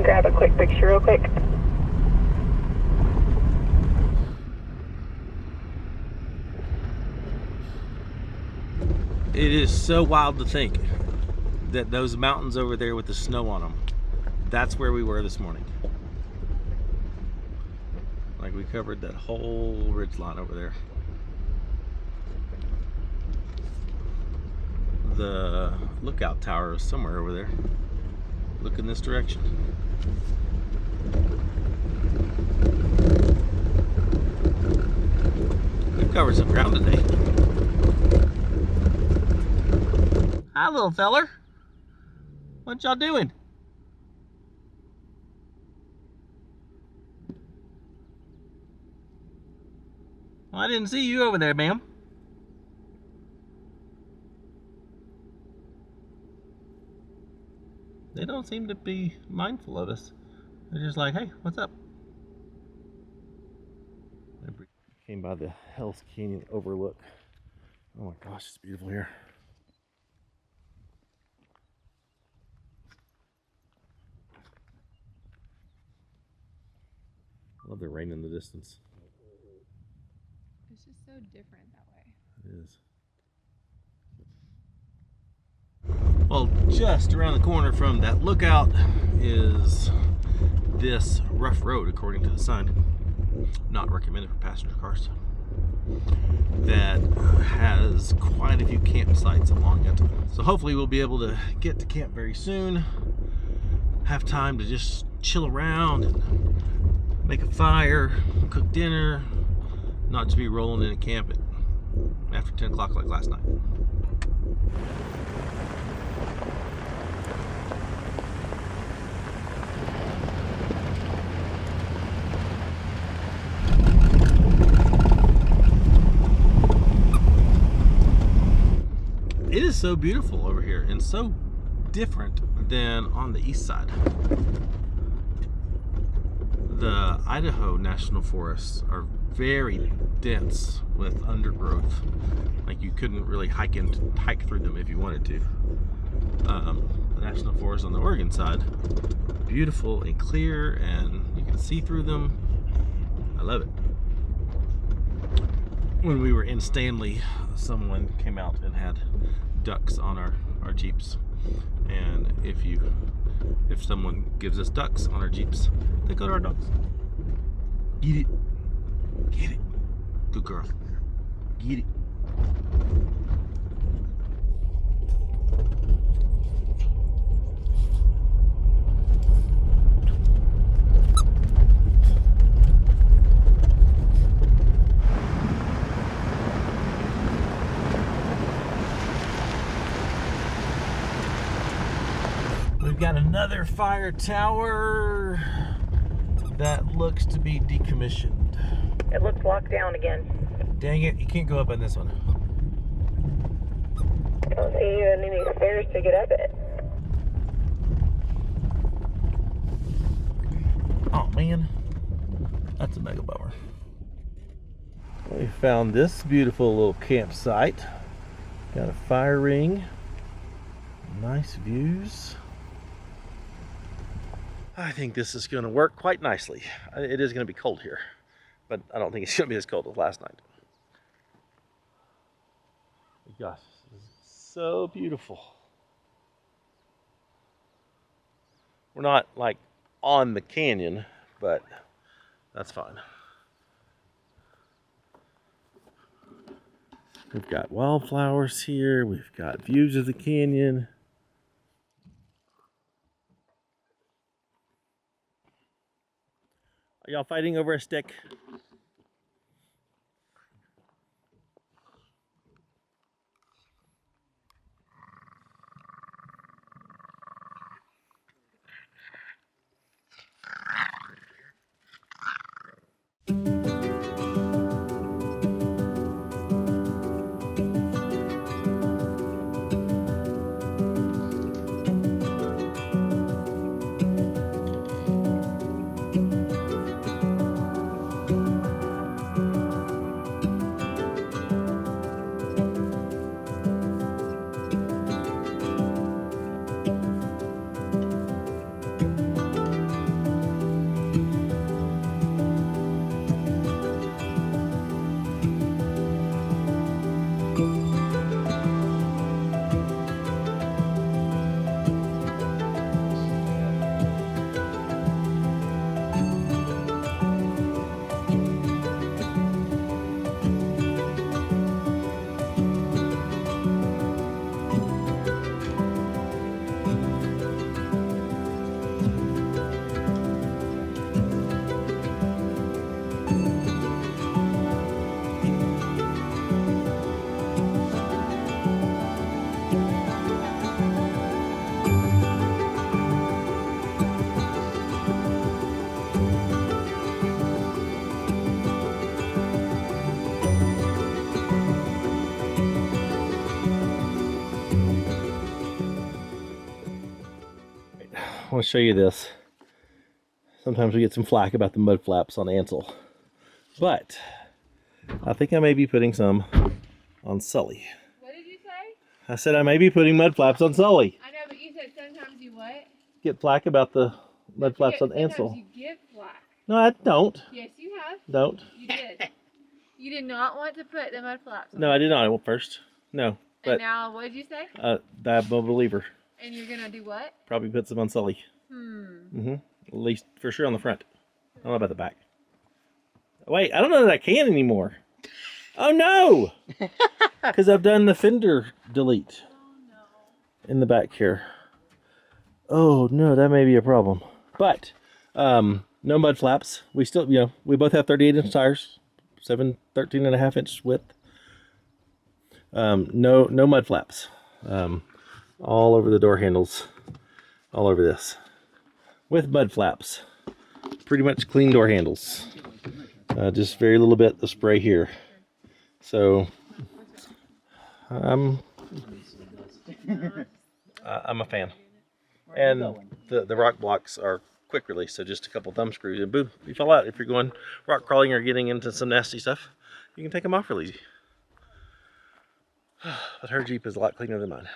Grab a quick picture real quick. It is so wild to think that those mountains over there with the snow on them, that's where we were this morning. Like, we covered that whole ridge line over there. The lookout tower is somewhere over there. Look in this direction. We've covered some ground today. Hi, little feller. What y'all doing? Well, I didn't see you over there, ma'am. They don't seem to be mindful of us. They're just like, hey, what's up? Came by the Hell's Canyon overlook. Oh my gosh, it's beautiful here. I love the rain in the distance. It's just so different that way. It is. Well, just around the corner from that lookout is this rough road, according to the sign. Not recommended for passenger cars. that has quite a few campsites along it. So hopefully we'll be able to get to camp very soon, have time to just chill around and make a fire, cook dinner, not just be rolling in a camp after 10 o'clock like last night. It is so beautiful over here and so different than on the east side. The Idaho National Forests are very dense with undergrowth. Like you couldn't really hike through them if you wanted to. The National Forest on the Oregon side, beautiful and clear, and you can see through them. I love it. When we were in Stanley, someone came out and had ducks on our Jeeps, and if someone gives us ducks on our Jeeps, they go to our dogs. Get it. Get it. Good girl. Get it. We've got another fire tower that looks to be decommissioned. It looks locked down again. Dang it, you can't go up on this one. I don't see any stairs to get up it. Oh man, that's a mega bummer. We found this beautiful little campsite. Got a fire ring, nice views. I think this is going to work quite nicely. It is going to be cold here, but I don't think it's going to be as cold as last night. Gosh, this is so beautiful. We're not like on the canyon, but that's fine. We've got wildflowers here. We've got views of the canyon. Are y'all fighting over a stick? I want to show you this. Sometimes we get some flack about the mud flaps on Ansel, but I think I may be putting some on Sully. What did you say? I said I may be putting mud flaps on Sully. I know, but you said sometimes you what? Get flack about the mud flaps on Ansel. Sometimes you give flack. No, I don't. Yes, you have. Don't. You did. You did not want to put the mud flaps on. No, I did not. Well, first. No. But and now, what did you say? I'm a believer. And you're going to do what? Probably put some on Sully. At least for sure on the front. I don't know about the back. Wait, I don't know that I can anymore. Oh no! Because I've done the fender delete in the back here. Oh no, that may be a problem. But no mud flaps. We still, we both have 38-inch tires, 13.5-inch width. No mud flaps. All over the door handles, all over this, with mud flaps. Pretty much clean door handles. Just very little bit of spray here. So I'm a fan. And the rock blocks are quick release, so just a couple thumb screws and boom, you fall out. If you're going rock crawling or getting into some nasty stuff, you can take them off real easy. But her Jeep is a lot cleaner than mine.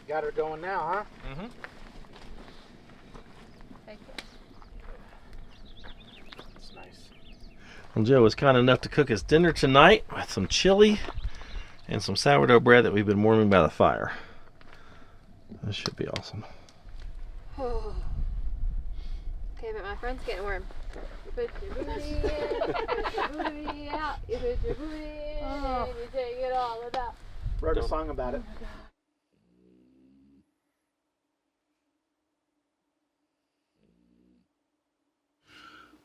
Got her going now, huh? Mm-hmm. That's nice. Well, Joe was kind enough to cook us dinner tonight with some chili and some sourdough bread that we've been warming by the fire. This should be awesome. Okay, but my friend's getting warm. You put your booty in, you put your booty out, you put your booty in, and you take it all about. Wrote a song about it.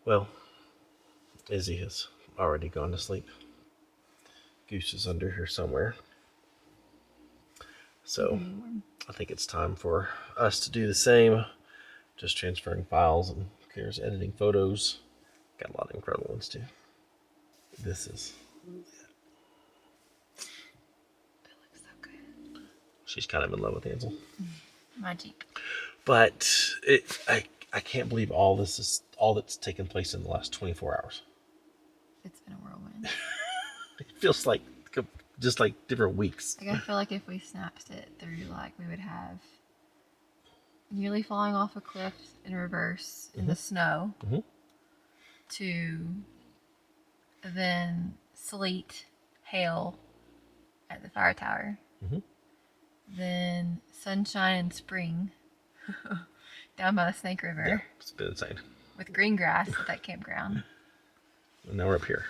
Well, Izzy has already gone to sleep. Goose is under here somewhere. So I think it's time for us to do the same. Just transferring files, and Kara's editing photos. Got a lot of incredible ones too. This is... That looks so good. She's kind of in love with Ansel. My Jeep. But I can't believe all that's taken place in the last 24 hours. It's been a whirlwind. It feels like just like different weeks. Like, I feel like if we snapped it through, like, we would have nearly falling off a cliff in reverse in the snow, to then sleet, hail at the fire tower, then sunshine and spring down by the Snake River. Yeah, it's been insane. With green grass at that campground. And now we're up here.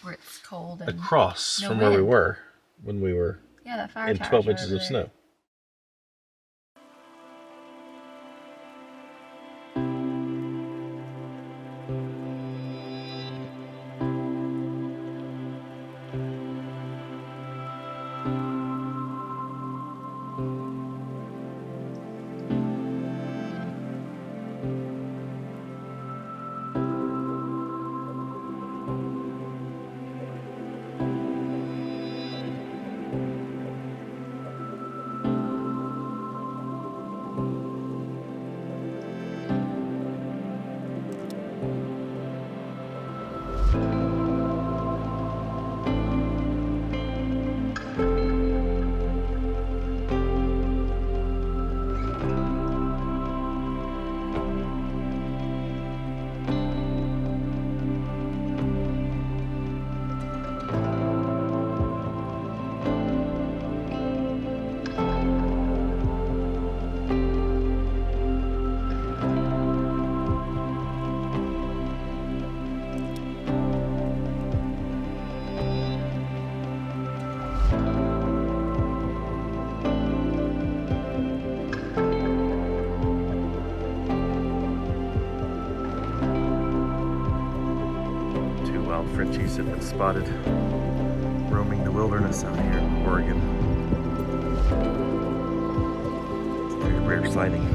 Where it's cold and across no from wind. where we were when we were that fire in tower's 12 right inches over of there. snow. Frenchies have been spotted roaming the wilderness out here in Oregon. It's a very rare sighting.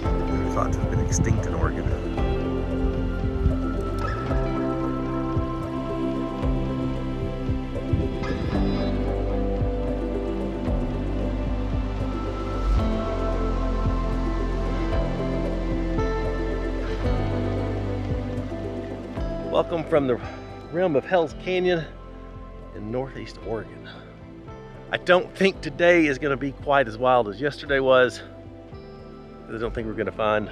They're thought to have been extinct in Oregon. Welcome from the realm of Hell's Canyon in northeast Oregon. I don't think today is going to be quite as wild as yesterday was. I don't think we're going to find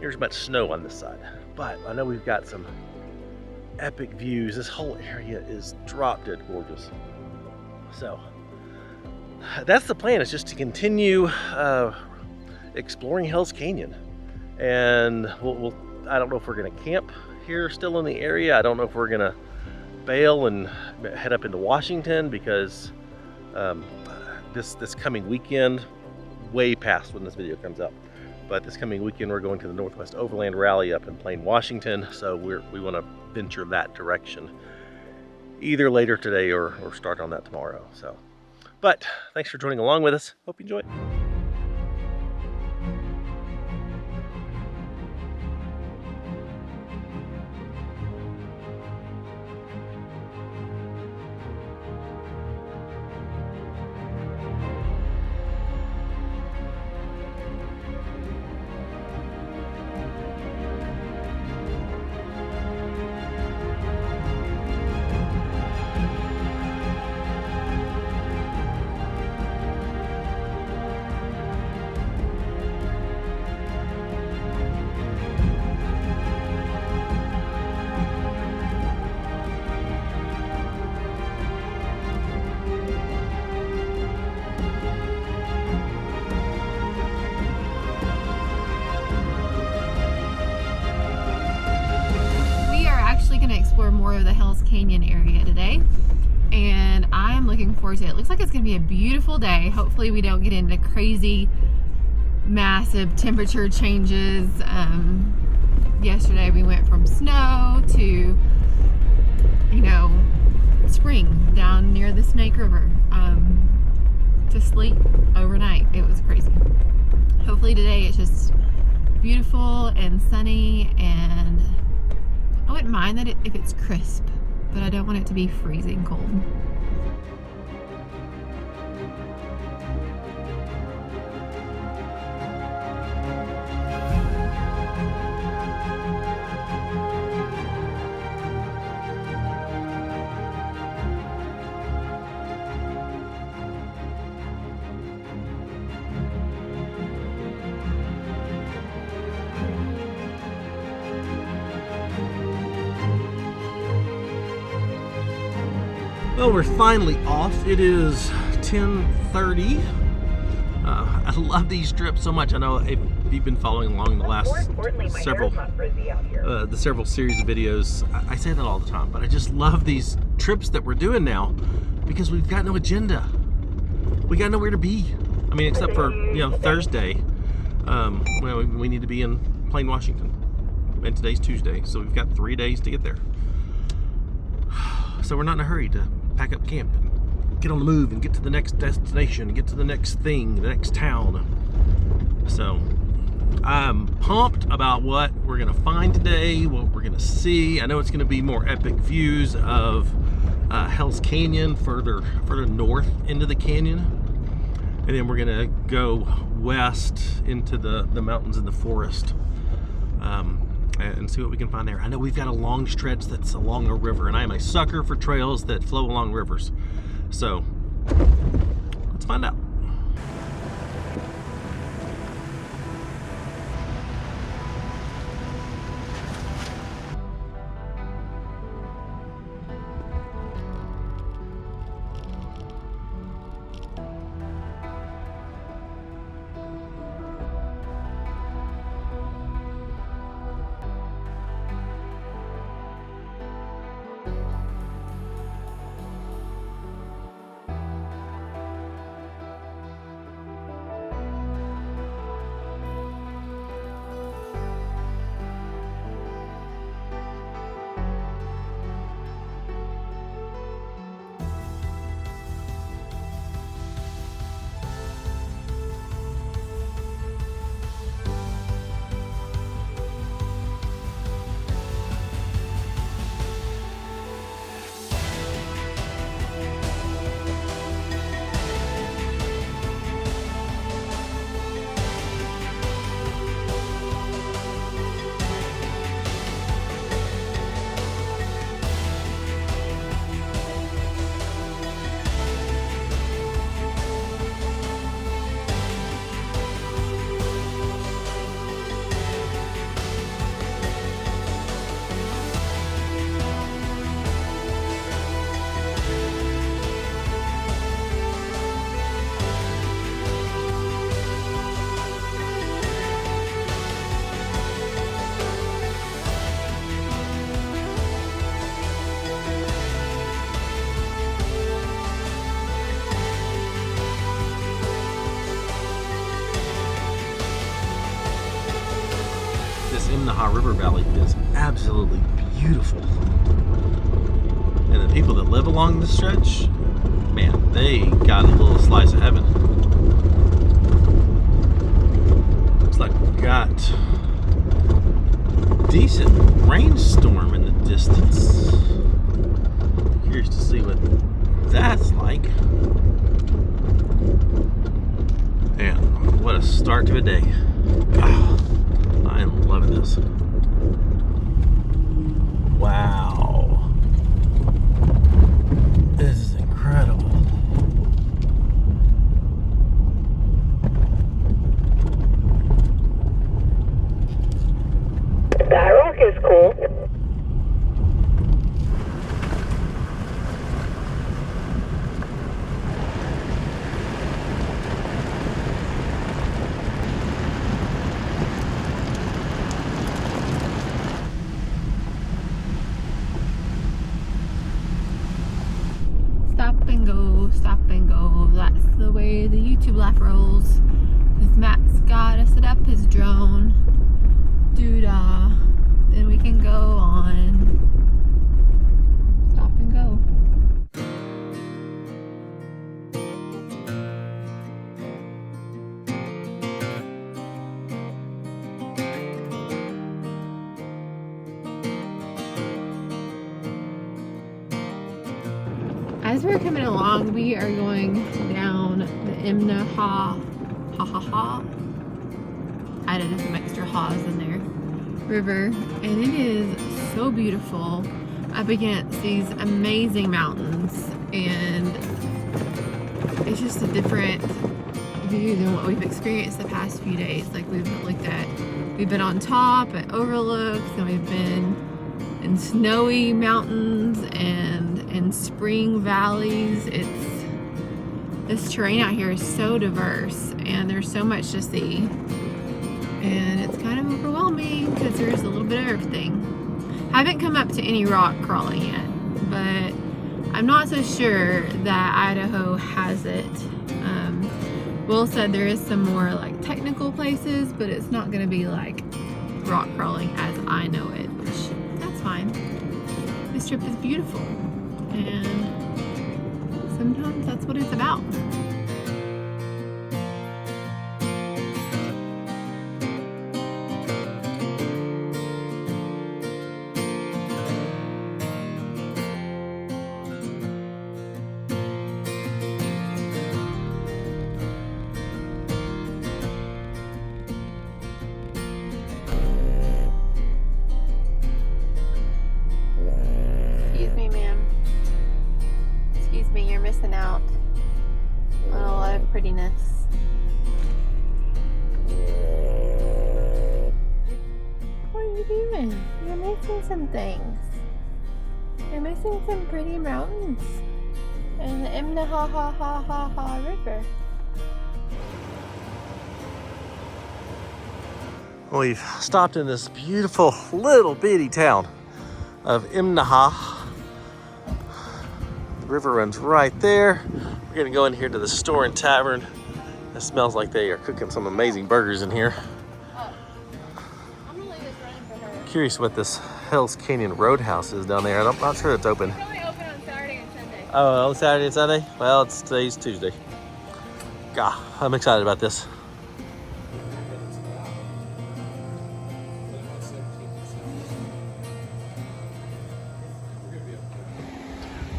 near as much snow on this side. But I know we've got some epic views. This whole area is drop dead gorgeous. So that's the plan, is just to continue exploring Hell's Canyon. And I don't know if we're gonna camp here still in the area. I don't know if we're gonna bail and head up into Washington, because this coming weekend, way past when this video comes out, but this coming weekend we're going to the Northwest Overland Rally up in Plain, Washington. So we want to venture that direction either later today or start on that tomorrow. So, but thanks for joining along with us. Hope you enjoy it. Explore more of the Hell's Canyon area today, and I'm looking forward to it. It looks like it's gonna be a beautiful day. Hopefully we don't get into crazy massive temperature changes. Yesterday we went from snow to, spring down near the Snake River, to sleep overnight. It was crazy. Hopefully today it's just beautiful and sunny, and I wouldn't mind that if it's crisp, but I don't want it to be freezing cold. Well, we're finally off. It is 10:30. I love these trips so much. I know if you've been following along the last several series of videos, I say that all the time, but I just love these trips that we're doing now because we've got no agenda. We got nowhere to be. I mean, except for Thursday. We need to be in Plain, Washington, and today's Tuesday, so we've got 3 days to get there. So we're not in a hurry to pack up camp and get on the move and get to the next destination, get to the next thing, the next town. So I'm pumped about what we're gonna find today, what we're gonna see. I know it's gonna be more epic views of Hell's Canyon further north into the canyon, and then we're gonna go west into the mountains and the forest. And see what we can find there. I know we've got a long stretch that's along a river, and I am a sucker for trails that flow along rivers. So let's find out. This Imnaha River Valley is absolutely beautiful. And the people that live along this stretch, man, they got a little slice of heaven. Looks like we've got a decent rainstorm in the distance. Curious to see what that's like. Man, what a start to a day. Oh, I am loving this. Wow. This is incredible. That rock is cool. Stop and go. That's the way the YouTube life rolls. Because Matt's got to set up his drone. Doo-dah. Then we can go on. Stop and go. As we're coming along, we are going down the Imnaha, I added some extra ha's in there, river, and it is so beautiful up against these amazing mountains, and it's just a different view than what we've experienced the past few days. Like we've been on top at overlooks, and we've been in snowy mountains and in spring valleys. This terrain out here is so diverse, and there's so much to see, and it's kind of overwhelming because there's a little bit of everything. I haven't come up to any rock crawling yet, but I'm not so sure that Idaho has it. Will said there is some more like technical places, but it's not going to be like rock crawling as I know it, which that's fine. This trip is beautiful, and sometimes that's what it's about. Excuse me, ma'am. Excuse me, you're missing out on a lot of prettiness. What are you doing? You're missing some things. You're missing some pretty mountains and the Imnaha River. We've stopped in this beautiful little bitty town of Imnaha. The river runs right there. We're gonna go in here to the store and tavern. It smells like they are cooking some amazing burgers in here. I'm gonna leave this running for her. Curious what this Hell's Canyon Roadhouse is down there. I'm not sure it's open. It's only open on Saturday and Sunday. Oh, on Saturday and Sunday? Well, today's Tuesday. God, I'm excited about this.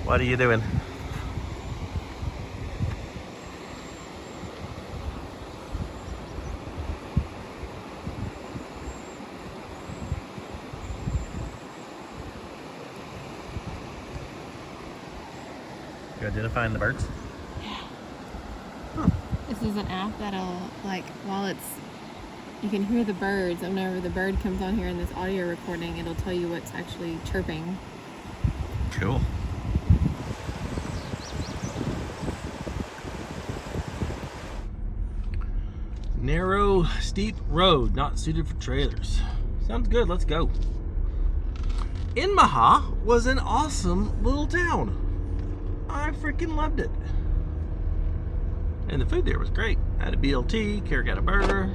What are you doing? You identifying the birds? This is an app that'll, like, while it's, you can hear the birds, and whenever the bird comes on here in this audio recording, it'll tell you what's actually chirping. Cool. Narrow, steep road, not suited for trailers. Sounds good, let's go. Imnaha was an awesome little town. I freaking loved it. And the food there was great. I had a BLT, Cara got a burger.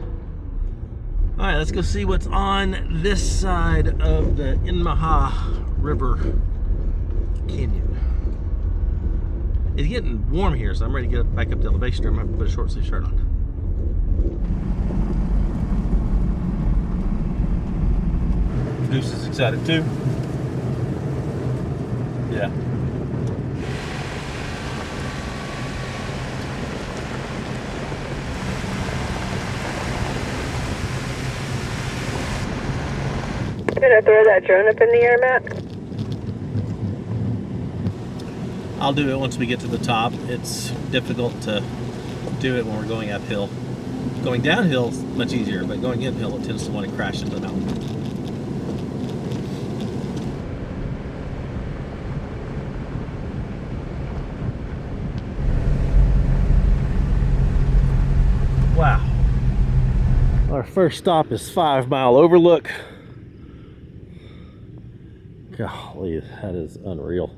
All right, let's go see what's on this side of the Inmaha River Canyon. It's getting warm here, so I'm ready to get back up to elevation. I'm gonna have to put a short sleeve shirt on. Goose is excited too. Yeah. I'm gonna throw that drone up in the air, Matt. I'll do it once we get to the top. It's difficult to do it when we're going uphill. Going downhill is much easier, but going uphill it tends to want to crash into the mountain. Wow. Our first stop is 5 Mile Overlook. Golly, that is unreal.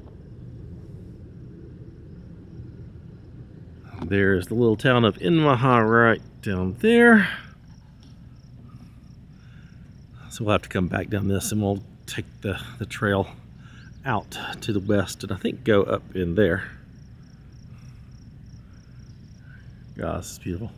There's the little town of Inmaha right down there. So we'll have to come back down this and we'll take the trail out to the west and I think go up in there. God, this is beautiful.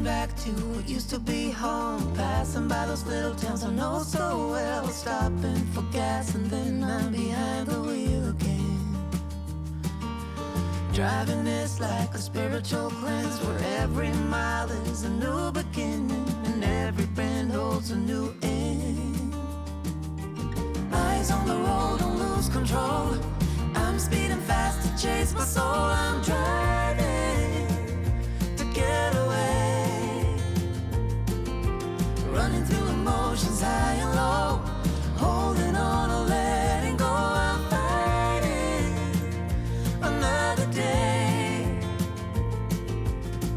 Back to what used to be home, passing by those little towns I know so well, stopping for gas and then I'm behind the wheel again. Driving is like a spiritual cleanse where every mile is a new beginning and every bend holds a new end. Eyes on the road, don't lose control. I'm speeding fast to chase my soul. I'm driving to get away. Running through emotions high and low, holding on or letting go. I'm fighting another day.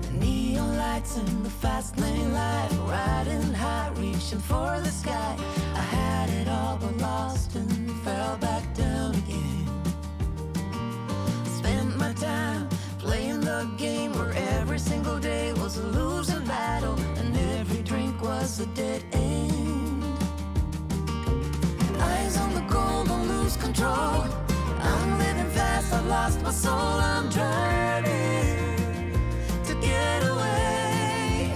The neon lights in the fast lane light, riding high, reaching for the sky. I had it all but lost and fell back down again. Spent my time playing the game where every single day was a losing battle and every drink was a dead end. Eyes on the goal, don't lose control. I'm living fast, I've lost my soul. I'm driving to get away.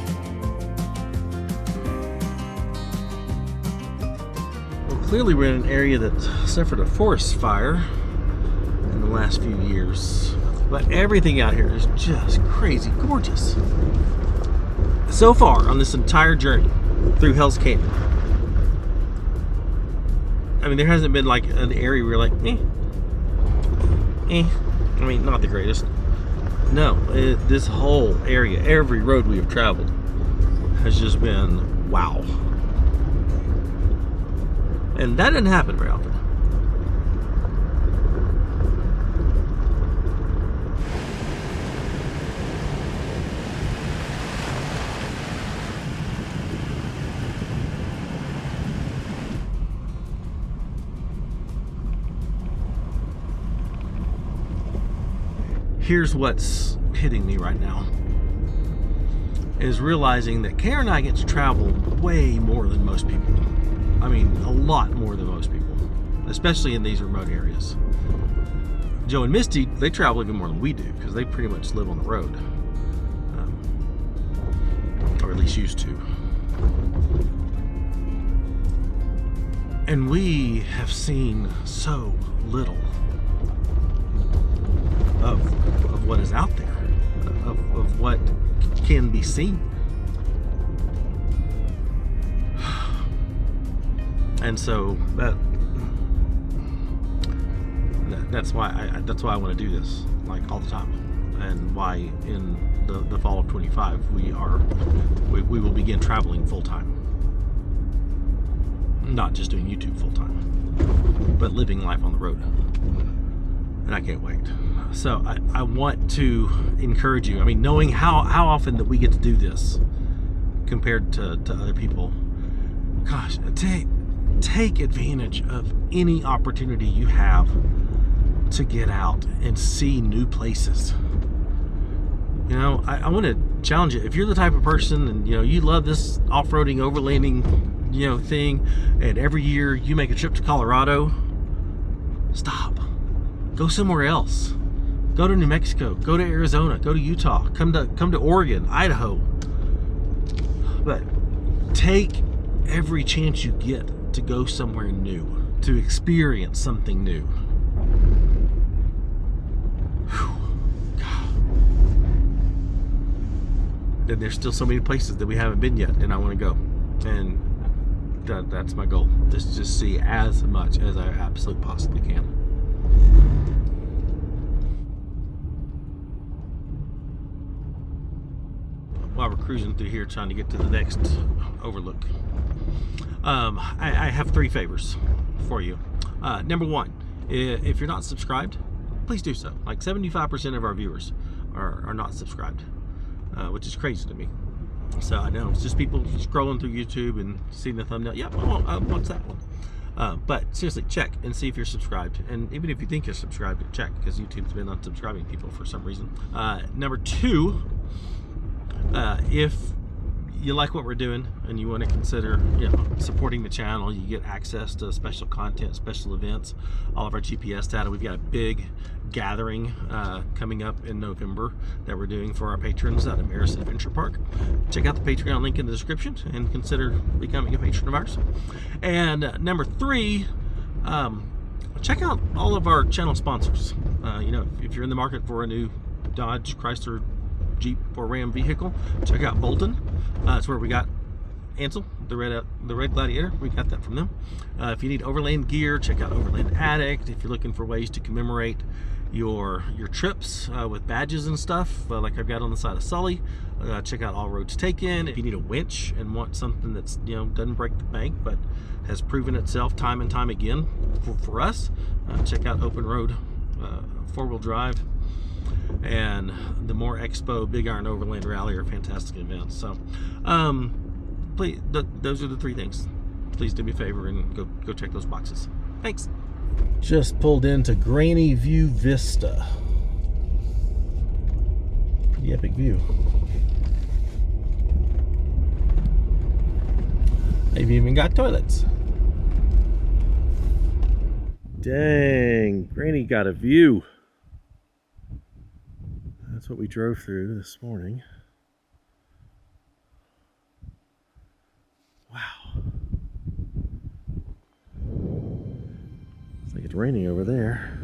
Well, clearly we're in an area that suffered a forest fire in the last few years. But everything out here is just crazy gorgeous. So far on this entire journey through Hell's Canyon, I mean, there hasn't been like an area where you're like, I mean, not the greatest. No, this whole area, every road we have traveled has just been wow. And that didn't happen very often. Here's what's hitting me right now, is realizing that Cara and I get to travel way more than most people. I mean, a lot more than most people, especially in these remote areas. Joe and Misty, they travel even more than we do because they pretty much live on the road, or at least used to. And we have seen so little of what is out there, of what can be seen. And so that's why I want to do this like all the time, and why in the fall of 25 we will begin traveling full time, not just doing YouTube full time, but living life on the road. and I can't wait. So I want to encourage you. I mean, knowing how often that we get to do this compared to other people, gosh, take advantage of any opportunity you have to get out and see new places. You know, I want to challenge you. If you're the type of person and, you know, you love this off-roading, overlanding, you know, thing, and every year you make a trip to Colorado, stop. Go somewhere else. Go to New Mexico. Go to Arizona. Go to Utah. Come to Oregon, Idaho. But take every chance you get to go somewhere new, to experience something new. And there's still so many places that we haven't been yet, and I want to go. And that's my goal. Just see as much as I absolutely possibly can. While we're cruising through here trying to get to the next overlook, I have 3 favors for you. Number 1, if you're not subscribed, please do so. Like 75% of our viewers are not subscribed, which is crazy to me. So I know it's just people scrolling through YouTube and seeing the thumbnail. Yep, what's that one? But seriously, check and see if you're subscribed. And even if you think you're subscribed, check, because YouTube's been unsubscribing people for some reason. Number 2, if you like what we're doing and you want to consider, you know, supporting the channel, you get access to special content, special events, all of our GPS data. We've got a big gathering coming up in November that we're doing for our patrons out of Maris Adventure Park. Check out the Patreon link in the description and consider becoming a patron of ours. And number 3, check out all of our channel sponsors. You know, if you're in the market for a new Dodge, Chrysler, Jeep or Ram vehicle, check out Bolton. It's where we got Ansel, the red Gladiator. We got that from them. If you need Overland gear, check out Overland Addict. If you're looking for ways to commemorate your trips with badges and stuff, like I've got on the side of Sully, check out All Roads Taken. If you need a winch and want something that's, you know, doesn't break the bank but has proven itself time and time again for us, check out Open Road 4-wheel drive. And the More Expo Big Iron Overland Rally are fantastic events. So please, those are the 3 things. Please do me a favor and go check those boxes. Thanks. Just pulled into Granny View Vista. Pretty epic view. They've even got toilets. Dang, Granny got a view. That's what we drove through this morning. Wow. Looks like it's raining over there.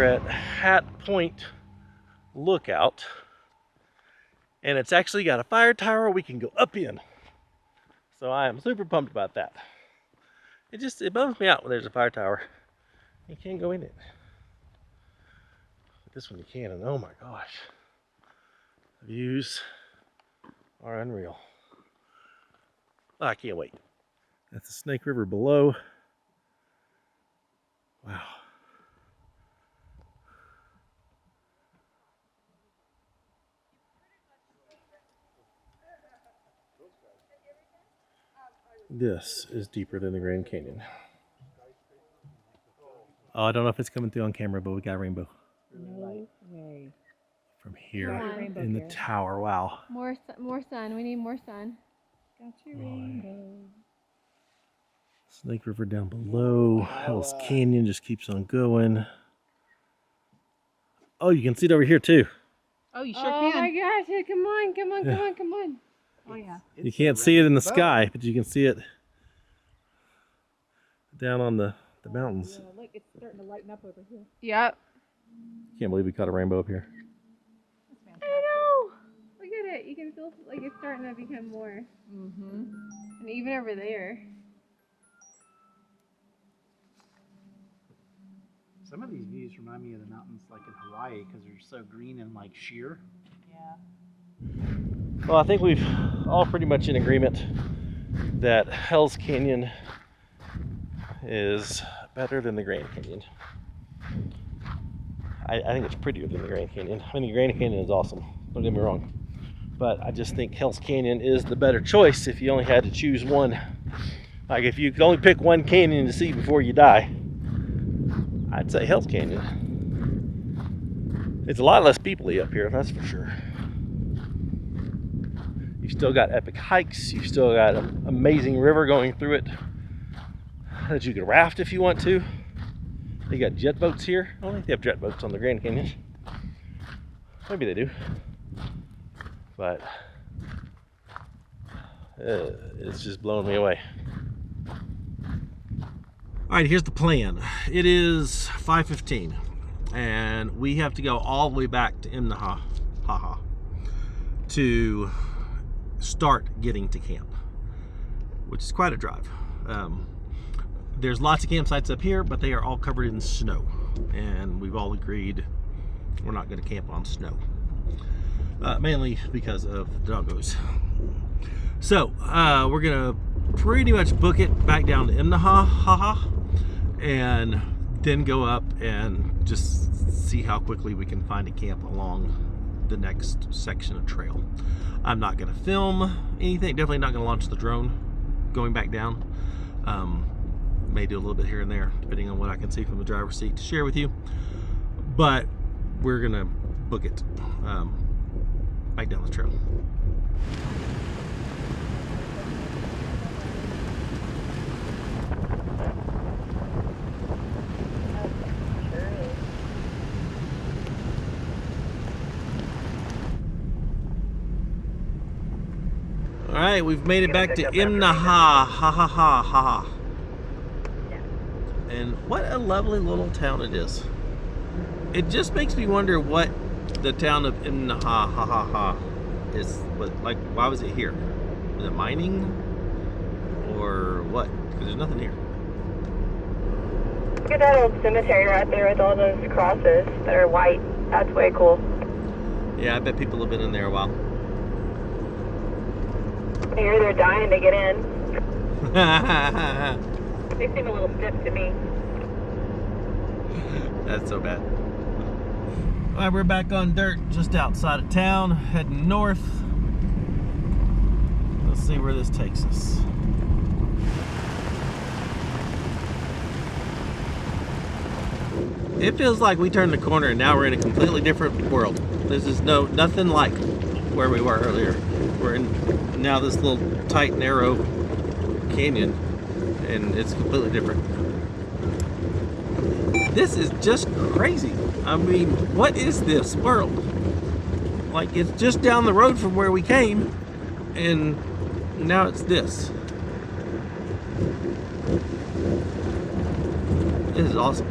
at Hat Point Lookout, and it's actually got a fire tower we can go up in. So I am super pumped about that. It bums me out when there's a fire tower. You can't go in it. But this one you can, and oh my gosh. The views are unreal. I can't wait. That's the Snake River below. Wow. This is deeper than the Grand Canyon. Oh, I don't know if it's coming through on camera, but we got a rainbow. No way. From here Rainbow in the here. tower. Wow. More sun. We need more sun. Got your rainbow. Snake River down below. Hell's Canyon just keeps on going. Oh, you can see it over here too. Oh, you sure Oh can. my gosh! Hey, come on! Yeah. Come on! Oh yeah. You can't see it in the sky, but you can see it down on the mountains. Yeah, look, it's starting to lighten up over here. Yep. Can't believe we caught a rainbow up here. That's I fantastic. know. Look at it. You can feel like it's starting to become more. Mm-hmm. And even over there. Some of these views remind me of the mountains like in Hawaii because they're so green and like sheer. Yeah. Well, I think we've all pretty much in agreement that Hell's Canyon is better than the Grand Canyon. I think it's prettier than the Grand Canyon. I mean, the Grand Canyon is awesome, don't get me wrong. But I just think Hell's Canyon is the better choice if you only had to choose one. Like if you could only pick one canyon to see before you die, I'd say Hell's Canyon. It's a lot less people-y up here, that's for sure. You've still got epic hikes, you've still got an amazing river going through it that you can raft if you want to. You got jet boats here. I don't think they have jet boats on the Grand Canyon. Maybe they do. But it's just blowing me away. All right, here's the plan. It is 5:15, and we have to go all the way back to Imnaha to start getting to camp, which is quite a drive. There's lots of campsites up here, but they are all covered in snow, and we've all agreed we're not going to camp on snow, mainly because of the doggos. So we're gonna pretty much book it back down to Imnaha, and then go up and just see how quickly we can find a camp along the next section of trail. I'm not gonna film anything, definitely not gonna launch the drone going back down. May do a little bit here and there, depending on what I can see from the driver's seat to share with you. But we're gonna book it back down the trail. All right, we've made it back to Imnaha, and what a lovely little town it is. It just makes me wonder what the town of Imnaha is. What, like, why was it here? Was it mining or what? Because there's nothing here. Look at that old cemetery right there with all those crosses that are white. That's way cool. Yeah, I bet people have been in there a while. I hear they're dying to get in. They seem a little stiff to me. That's so bad. All right, we're back on dirt just outside of town, heading north. Let's see where this takes us. It feels like we turned the corner and now we're in a completely different world. This is nothing like where we were earlier. We're in now this little tight, narrow canyon, and it's completely different. This is just crazy. I mean, what is this world? Like, it's just down the road from where we came, and now it's this. This is awesome.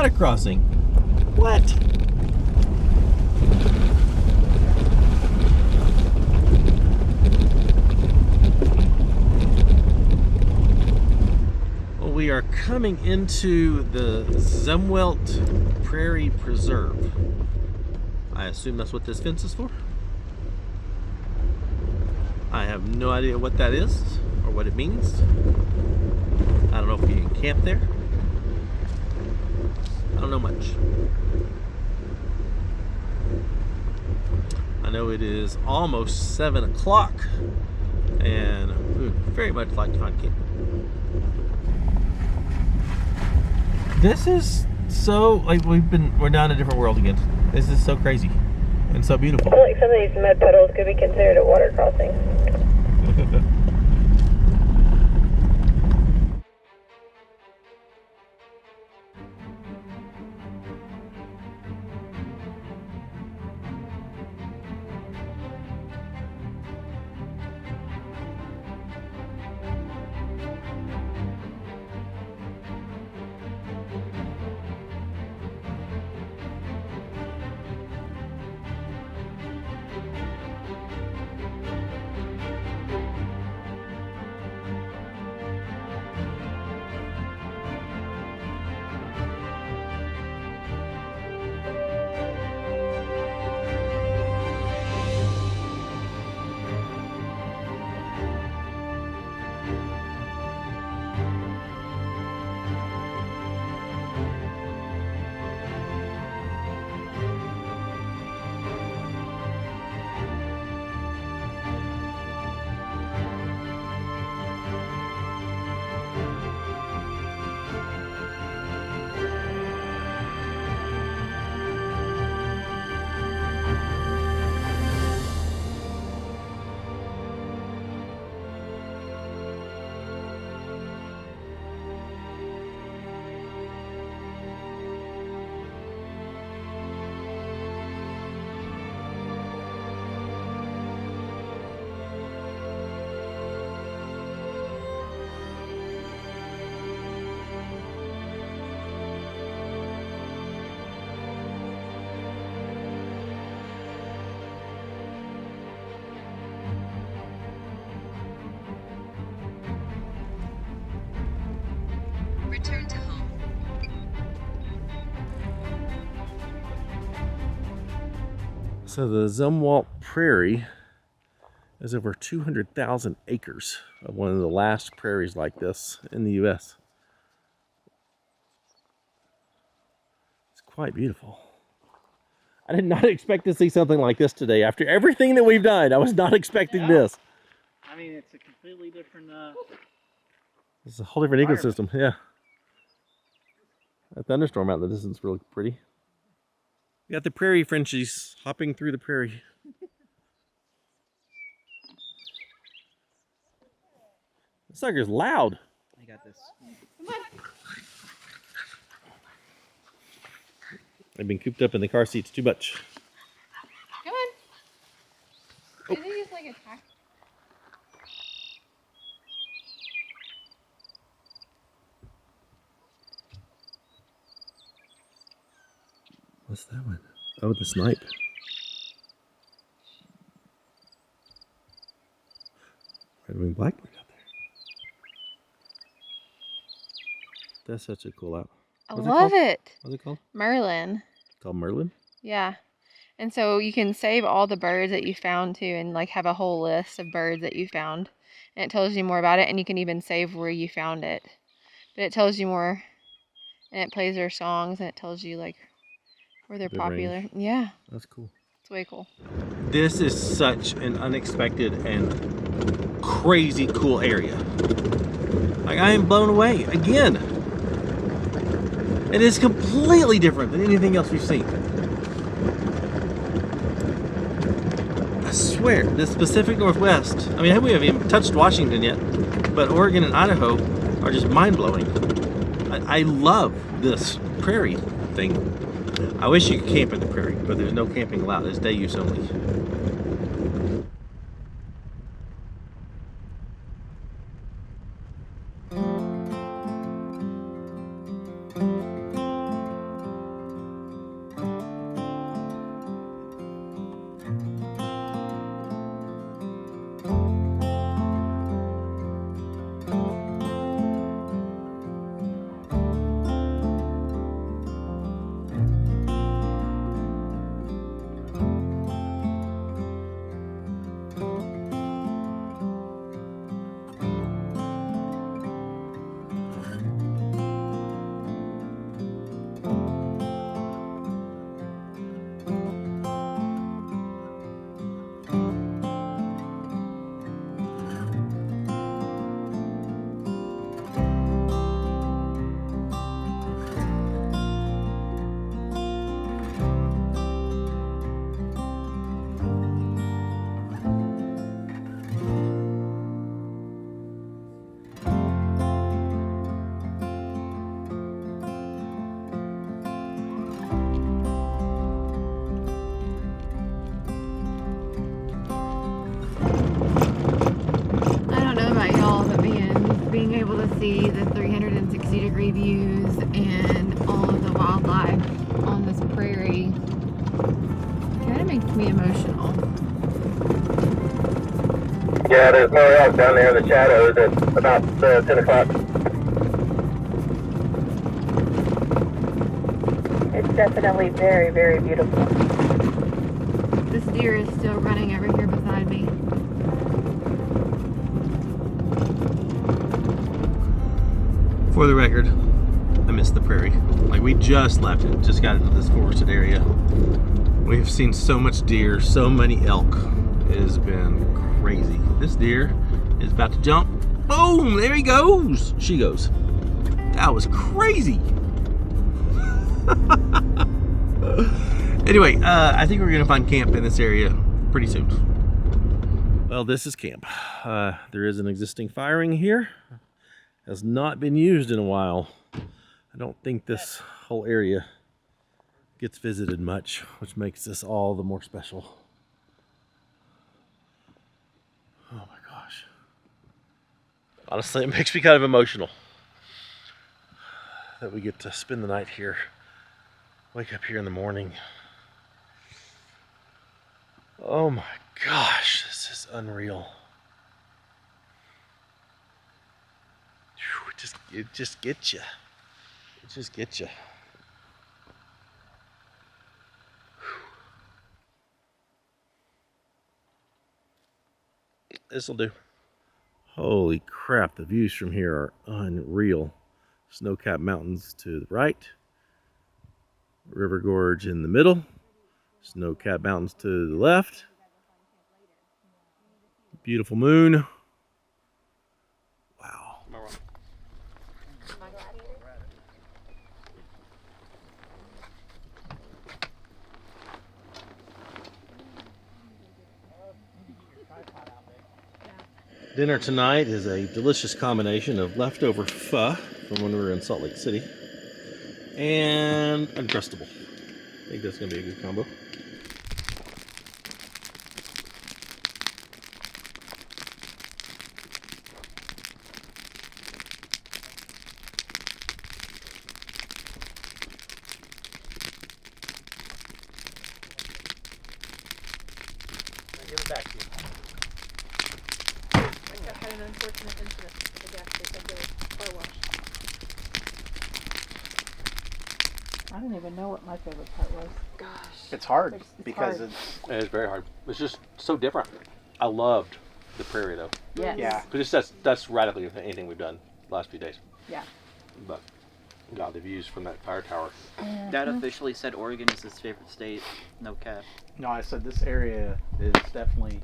water crossing. What? Well, we are coming into the Zumwalt Prairie Preserve. I assume that's what this fence is for. I have no idea what that is or what it means. I don't know if you can camp there. I don't know much. I know it is almost 7 o'clock and we would very much like to find camp. This is so, like, we're down a different world again. This is so crazy and so beautiful. I feel like some of these mud puddles could be considered a water crossing. Return to home. So the Zumwalt Prairie is over 200,000 acres of one of the last prairies like this in the U.S. It's quite beautiful. I did not expect to see something like this today. After everything that we've done, I was not expecting this. I mean, it's a completely different. It's a whole different ecosystem, yeah. A thunderstorm out in the distance is really pretty. We got the prairie Frenchies hopping through the prairie. This sucker's loud. I got this. They've been cooped up in the car seats too much. Come on. Oh. Did they just like attack? What's that one? Oh, the snipe. Red-winged blackbird out there. That's such a cool app. I love it. What's it called? Merlin. It's called Merlin? Yeah. And so you can save all the birds that you found too and like have a whole list of birds that you found. And it tells you more about it and you can even save where you found it. But it tells you more and it plays their songs and it tells you like where they're popular. Range. Yeah. That's cool. It's way cool. This is such an unexpected and crazy cool area. Like, I am blown away again. It is completely different than anything else we've seen. I swear, this Pacific Northwest, I mean, we haven't even touched Washington yet, but Oregon and Idaho are just mind-blowing. I love this prairie thing. I wish you could camp in the prairie, but there's no camping allowed. It's day use only. see the 360-degree views and all of the wildlife on this prairie kind of makes me emotional. Yeah, there's no elk down there in the shadows at about 10 o'clock. It's definitely very, very beautiful. This deer is still running over here beside me. For the record, I missed the prairie. Like, we just left it, just got into this forested area. We've seen so much deer, so many elk. It has been crazy. This deer is about to jump. Boom, there he goes. She goes. That was crazy. Anyway, I think we're gonna find camp in this area pretty soon. Well, this is camp. There is an existing firing here. Has not been used in a while. I don't think this whole area gets visited much, which makes this all the more special. Oh my gosh. Honestly, it makes me kind of emotional that we get to spend the night here. Wake up here in the morning. Oh my gosh, this is unreal. It just gets you. It just gets you. This'll do. Holy crap, the views from here are unreal. Snow-capped mountains to the right. River Gorge in the middle. Snow-capped mountains to the left. Beautiful moon. Wow. Dinner tonight is a delicious combination of leftover pho from when we were in Salt Lake City and Uncrustable. I think that's going to be a good combo. I'll give it back to you. I had an unfortunate incident at the gas station. I did a car wash. I don't even know what my favorite part was. Gosh. It's hard It's because hard. It's very hard. It's just so different. I loved the prairie though. Yes. Yeah. Because that's radically different than anything we've done the last few days. Yeah. But God, the views from that fire tower. Dad officially said Oregon is his favorite state. No cap. No, I said this area is definitely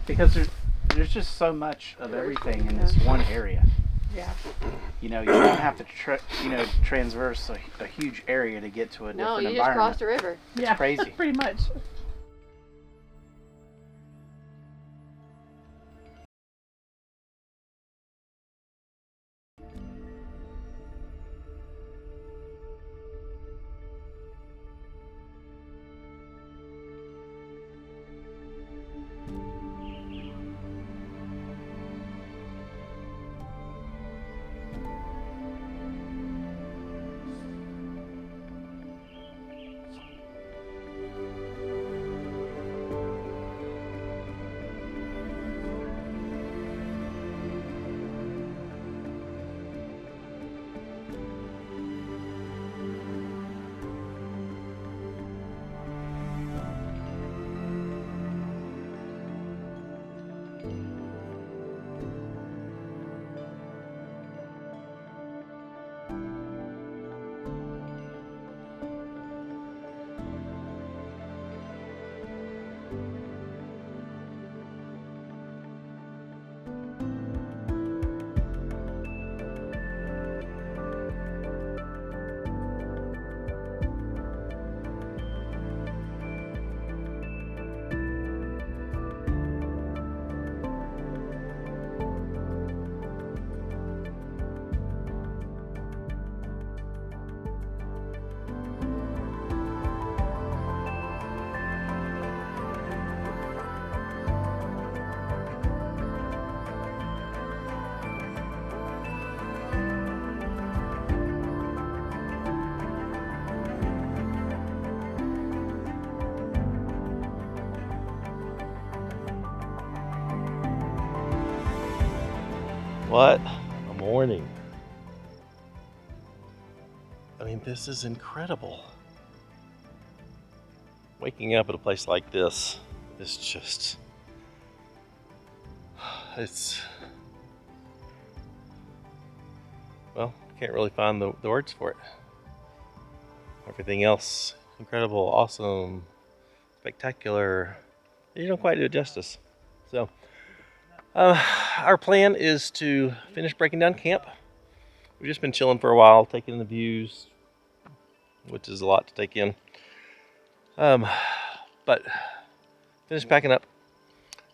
because there's just so much of everything in this one area. Yeah. You know, you don't have to transverse a huge area to get to a No, different you just environment. crossed a river. It's crazy. Pretty much. What a morning. I mean, this is incredible. Waking up at a place like this is just, well, can't really find the words for it. Everything else, incredible, awesome, spectacular. You don't quite do it justice. So, our plan is to finish breaking down camp. We've just been chilling for a while, taking in the views, which is a lot to take in. But finish packing up,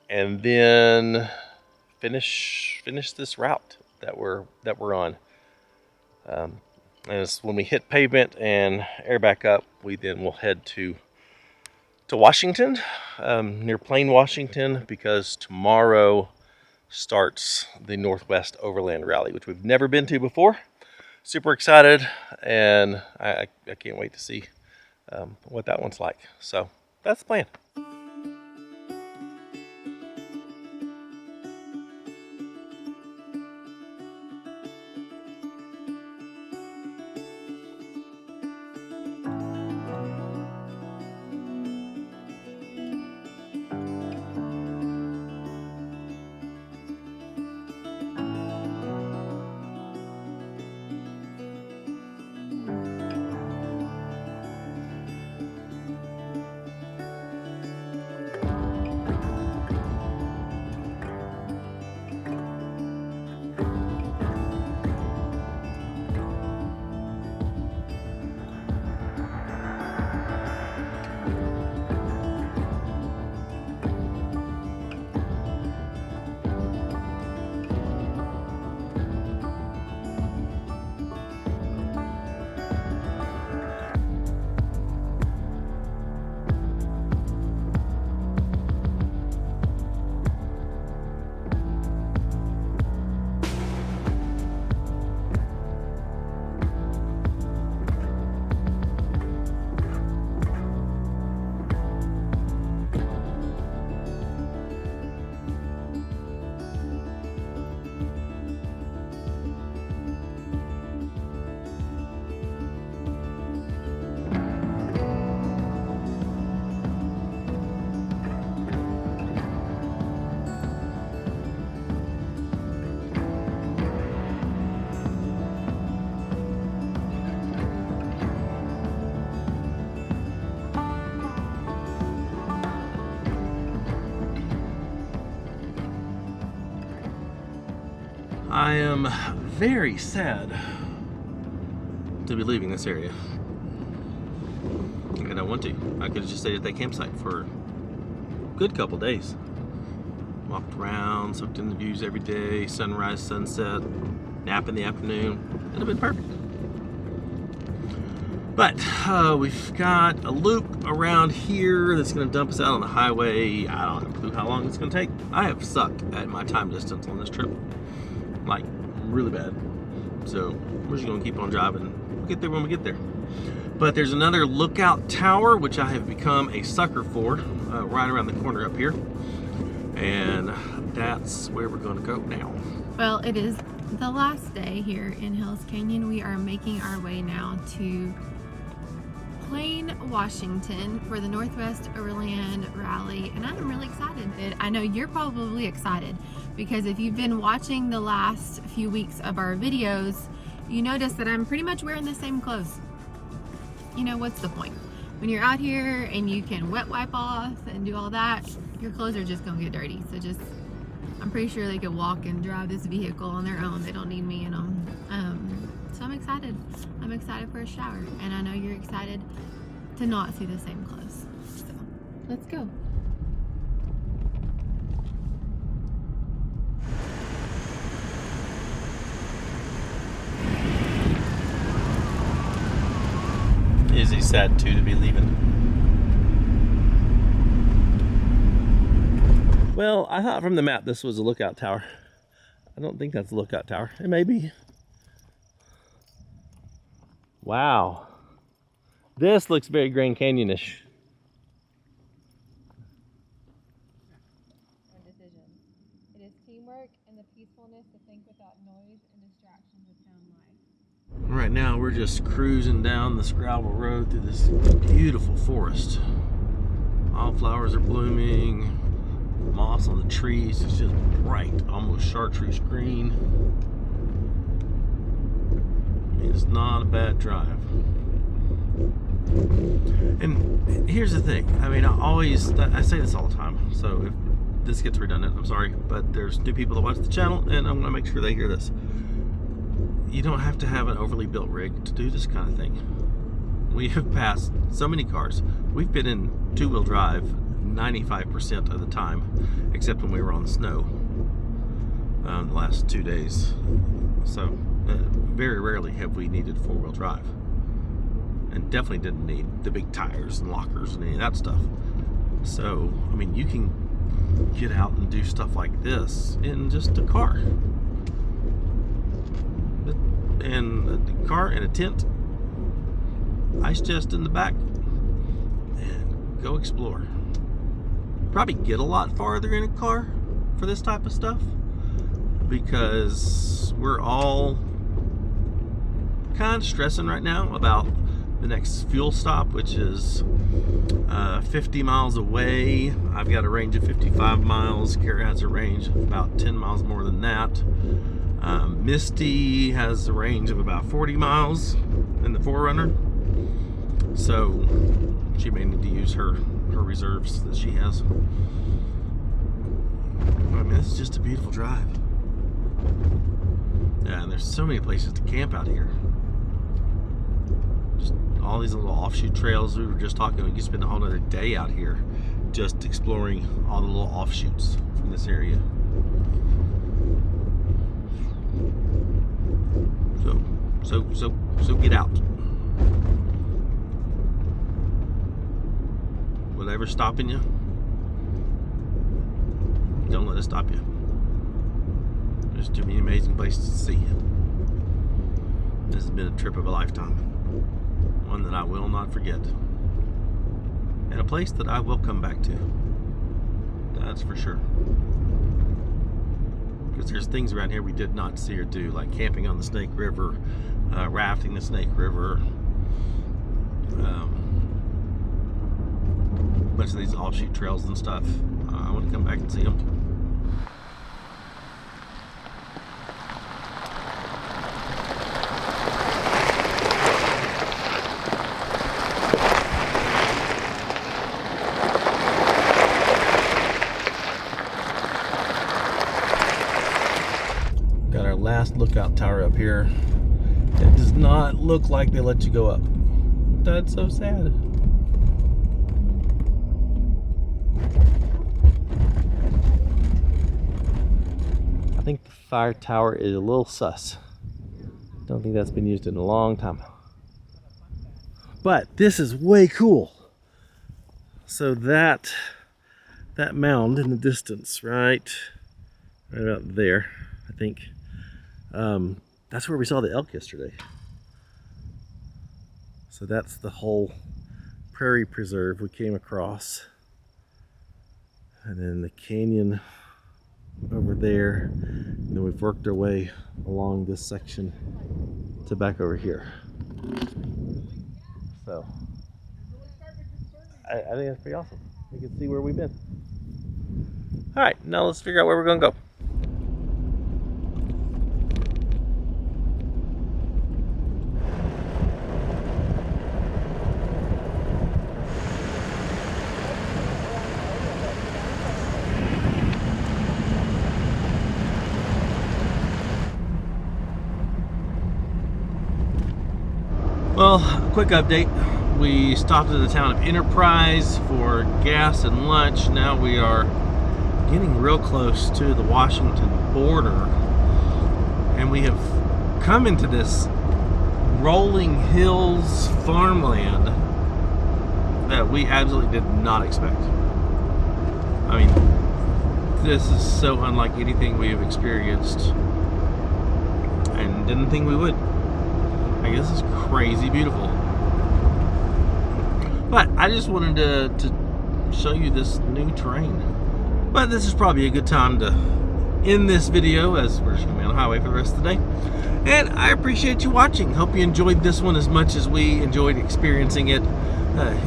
and then finish this route that we're on. And it's when we hit pavement and air back up, we then will head to Washington, near Plain, Washington, because tomorrow starts the Northwest Overland Rally, which we've never been to before. Super excited, and I can't wait to see what that one's like. So that's the plan. I am very sad to be leaving this area. I don't want to. I could have just stayed at that campsite for a good couple days. Walked around, soaked in the views every day, sunrise, sunset, nap in the afternoon. It'd have been perfect. But we've got a loop around here that's going to dump us out on the highway. I don't have a clue how long it's going to take. I have sucked at my time distance on this trip. Like, really bad. So we're just going to keep on driving. We'll get there when we get there. But there's another lookout tower, which I have become a sucker for, right around the corner up here. And that's where we're going to go now. Well, it is the last day here in Hells Canyon. We are making our way now to Plain, Washington for the Northwest Overland Rally, and I'm really excited. I know you're probably excited because if you've been watching the last few weeks of our videos, you notice that I'm pretty much wearing the same clothes. You know, what's the point? When you're out here and you can wet wipe off and do all that, your clothes are just gonna get dirty. So just, I'm pretty sure they could walk and drive this vehicle on their own. They don't need me in them. So I'm excited. I'm excited for a shower, and I know you're excited to not see the same clothes. So let's go. Is he sad too to be leaving? Well, I thought from the map this was a lookout tower. I don't think that's a lookout tower. It may be. Wow. This looks very Grand Canyon-ish. Decision. It is teamwork and the peacefulness to think without right now we're just cruising down this gravel road through this beautiful forest. Wildflowers are blooming, moss on the trees is just bright, almost chartreuse green. It's not a bad drive. And here's the thing, I mean, I say this all the time, so if this gets redundant, I'm sorry, but there's new people that watch the channel, and I'm gonna make sure they hear this. You don't have to have an overly built rig to do this kind of thing. We have passed so many cars. We've been in two-wheel drive 95% of the time, except when we were on snow the last 2 days. So very rarely have we needed four-wheel drive, and definitely didn't need the big tires and lockers and any of that stuff. So I mean, you can get out and do stuff like this in just a car, and a car and a tent, ice chest in the back, and go explore. Probably get a lot farther in a car for this type of stuff, because we're all kind of stressing right now about the next fuel stop, which is 50 miles away. I've got a range of 55 miles. Cara has a range of about 10 miles more than that. Misty has a range of about 40 miles in the 4Runner. So she may need to use her reserves that she has. I mean, this is just a beautiful drive. Yeah, and there's so many places to camp out here. Just all these little offshoot trails. We were just talking, we could spend a whole other day out here just exploring all the little offshoots from this area. So get out. Whatever's stopping you, don't let it stop you. There's too many amazing places to see. This has been a trip of a lifetime. One that I will not forget. And a place that I will come back to. That's for sure. Because there's things around here we did not see or do, like camping on the Snake River, rafting the Snake River, a bunch of these offshoot trails and stuff. I want to come back and see them. Got our last lookout tower up here. It does not look like they let you go up. That's so sad. I think the fire tower is a little sus. Don't think that's been used in a long time. But this is way cool. So that mound in the distance, right about there, I think. That's where we saw the elk yesterday. So that's the whole prairie preserve we came across. And then the canyon over there. And then we've worked our way along this section to back over here. So I think that's pretty awesome. We can see where we've been. All right, now let's figure out where we're gonna go. Well, quick update. We stopped at the town of Enterprise for gas and lunch. Now we are getting real close to the Washington border, and we have come into this rolling hills farmland that we absolutely did not expect. I mean, this is so unlike anything we have experienced and didn't think we would. I guess it's crazy beautiful. But I just wanted to show you this new terrain. But this is probably a good time to end this video, as we're just going to be on the highway for the rest of the day. And I appreciate you watching. Hope you enjoyed this one as much as we enjoyed experiencing it.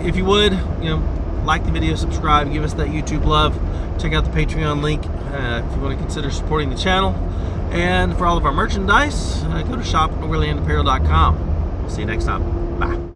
If you would, like the video, subscribe, give us that YouTube love. Check out the Patreon link if you want to consider supporting the channel. And for all of our merchandise, go to shop@overlandapparel.com. We'll see you next time. Bye.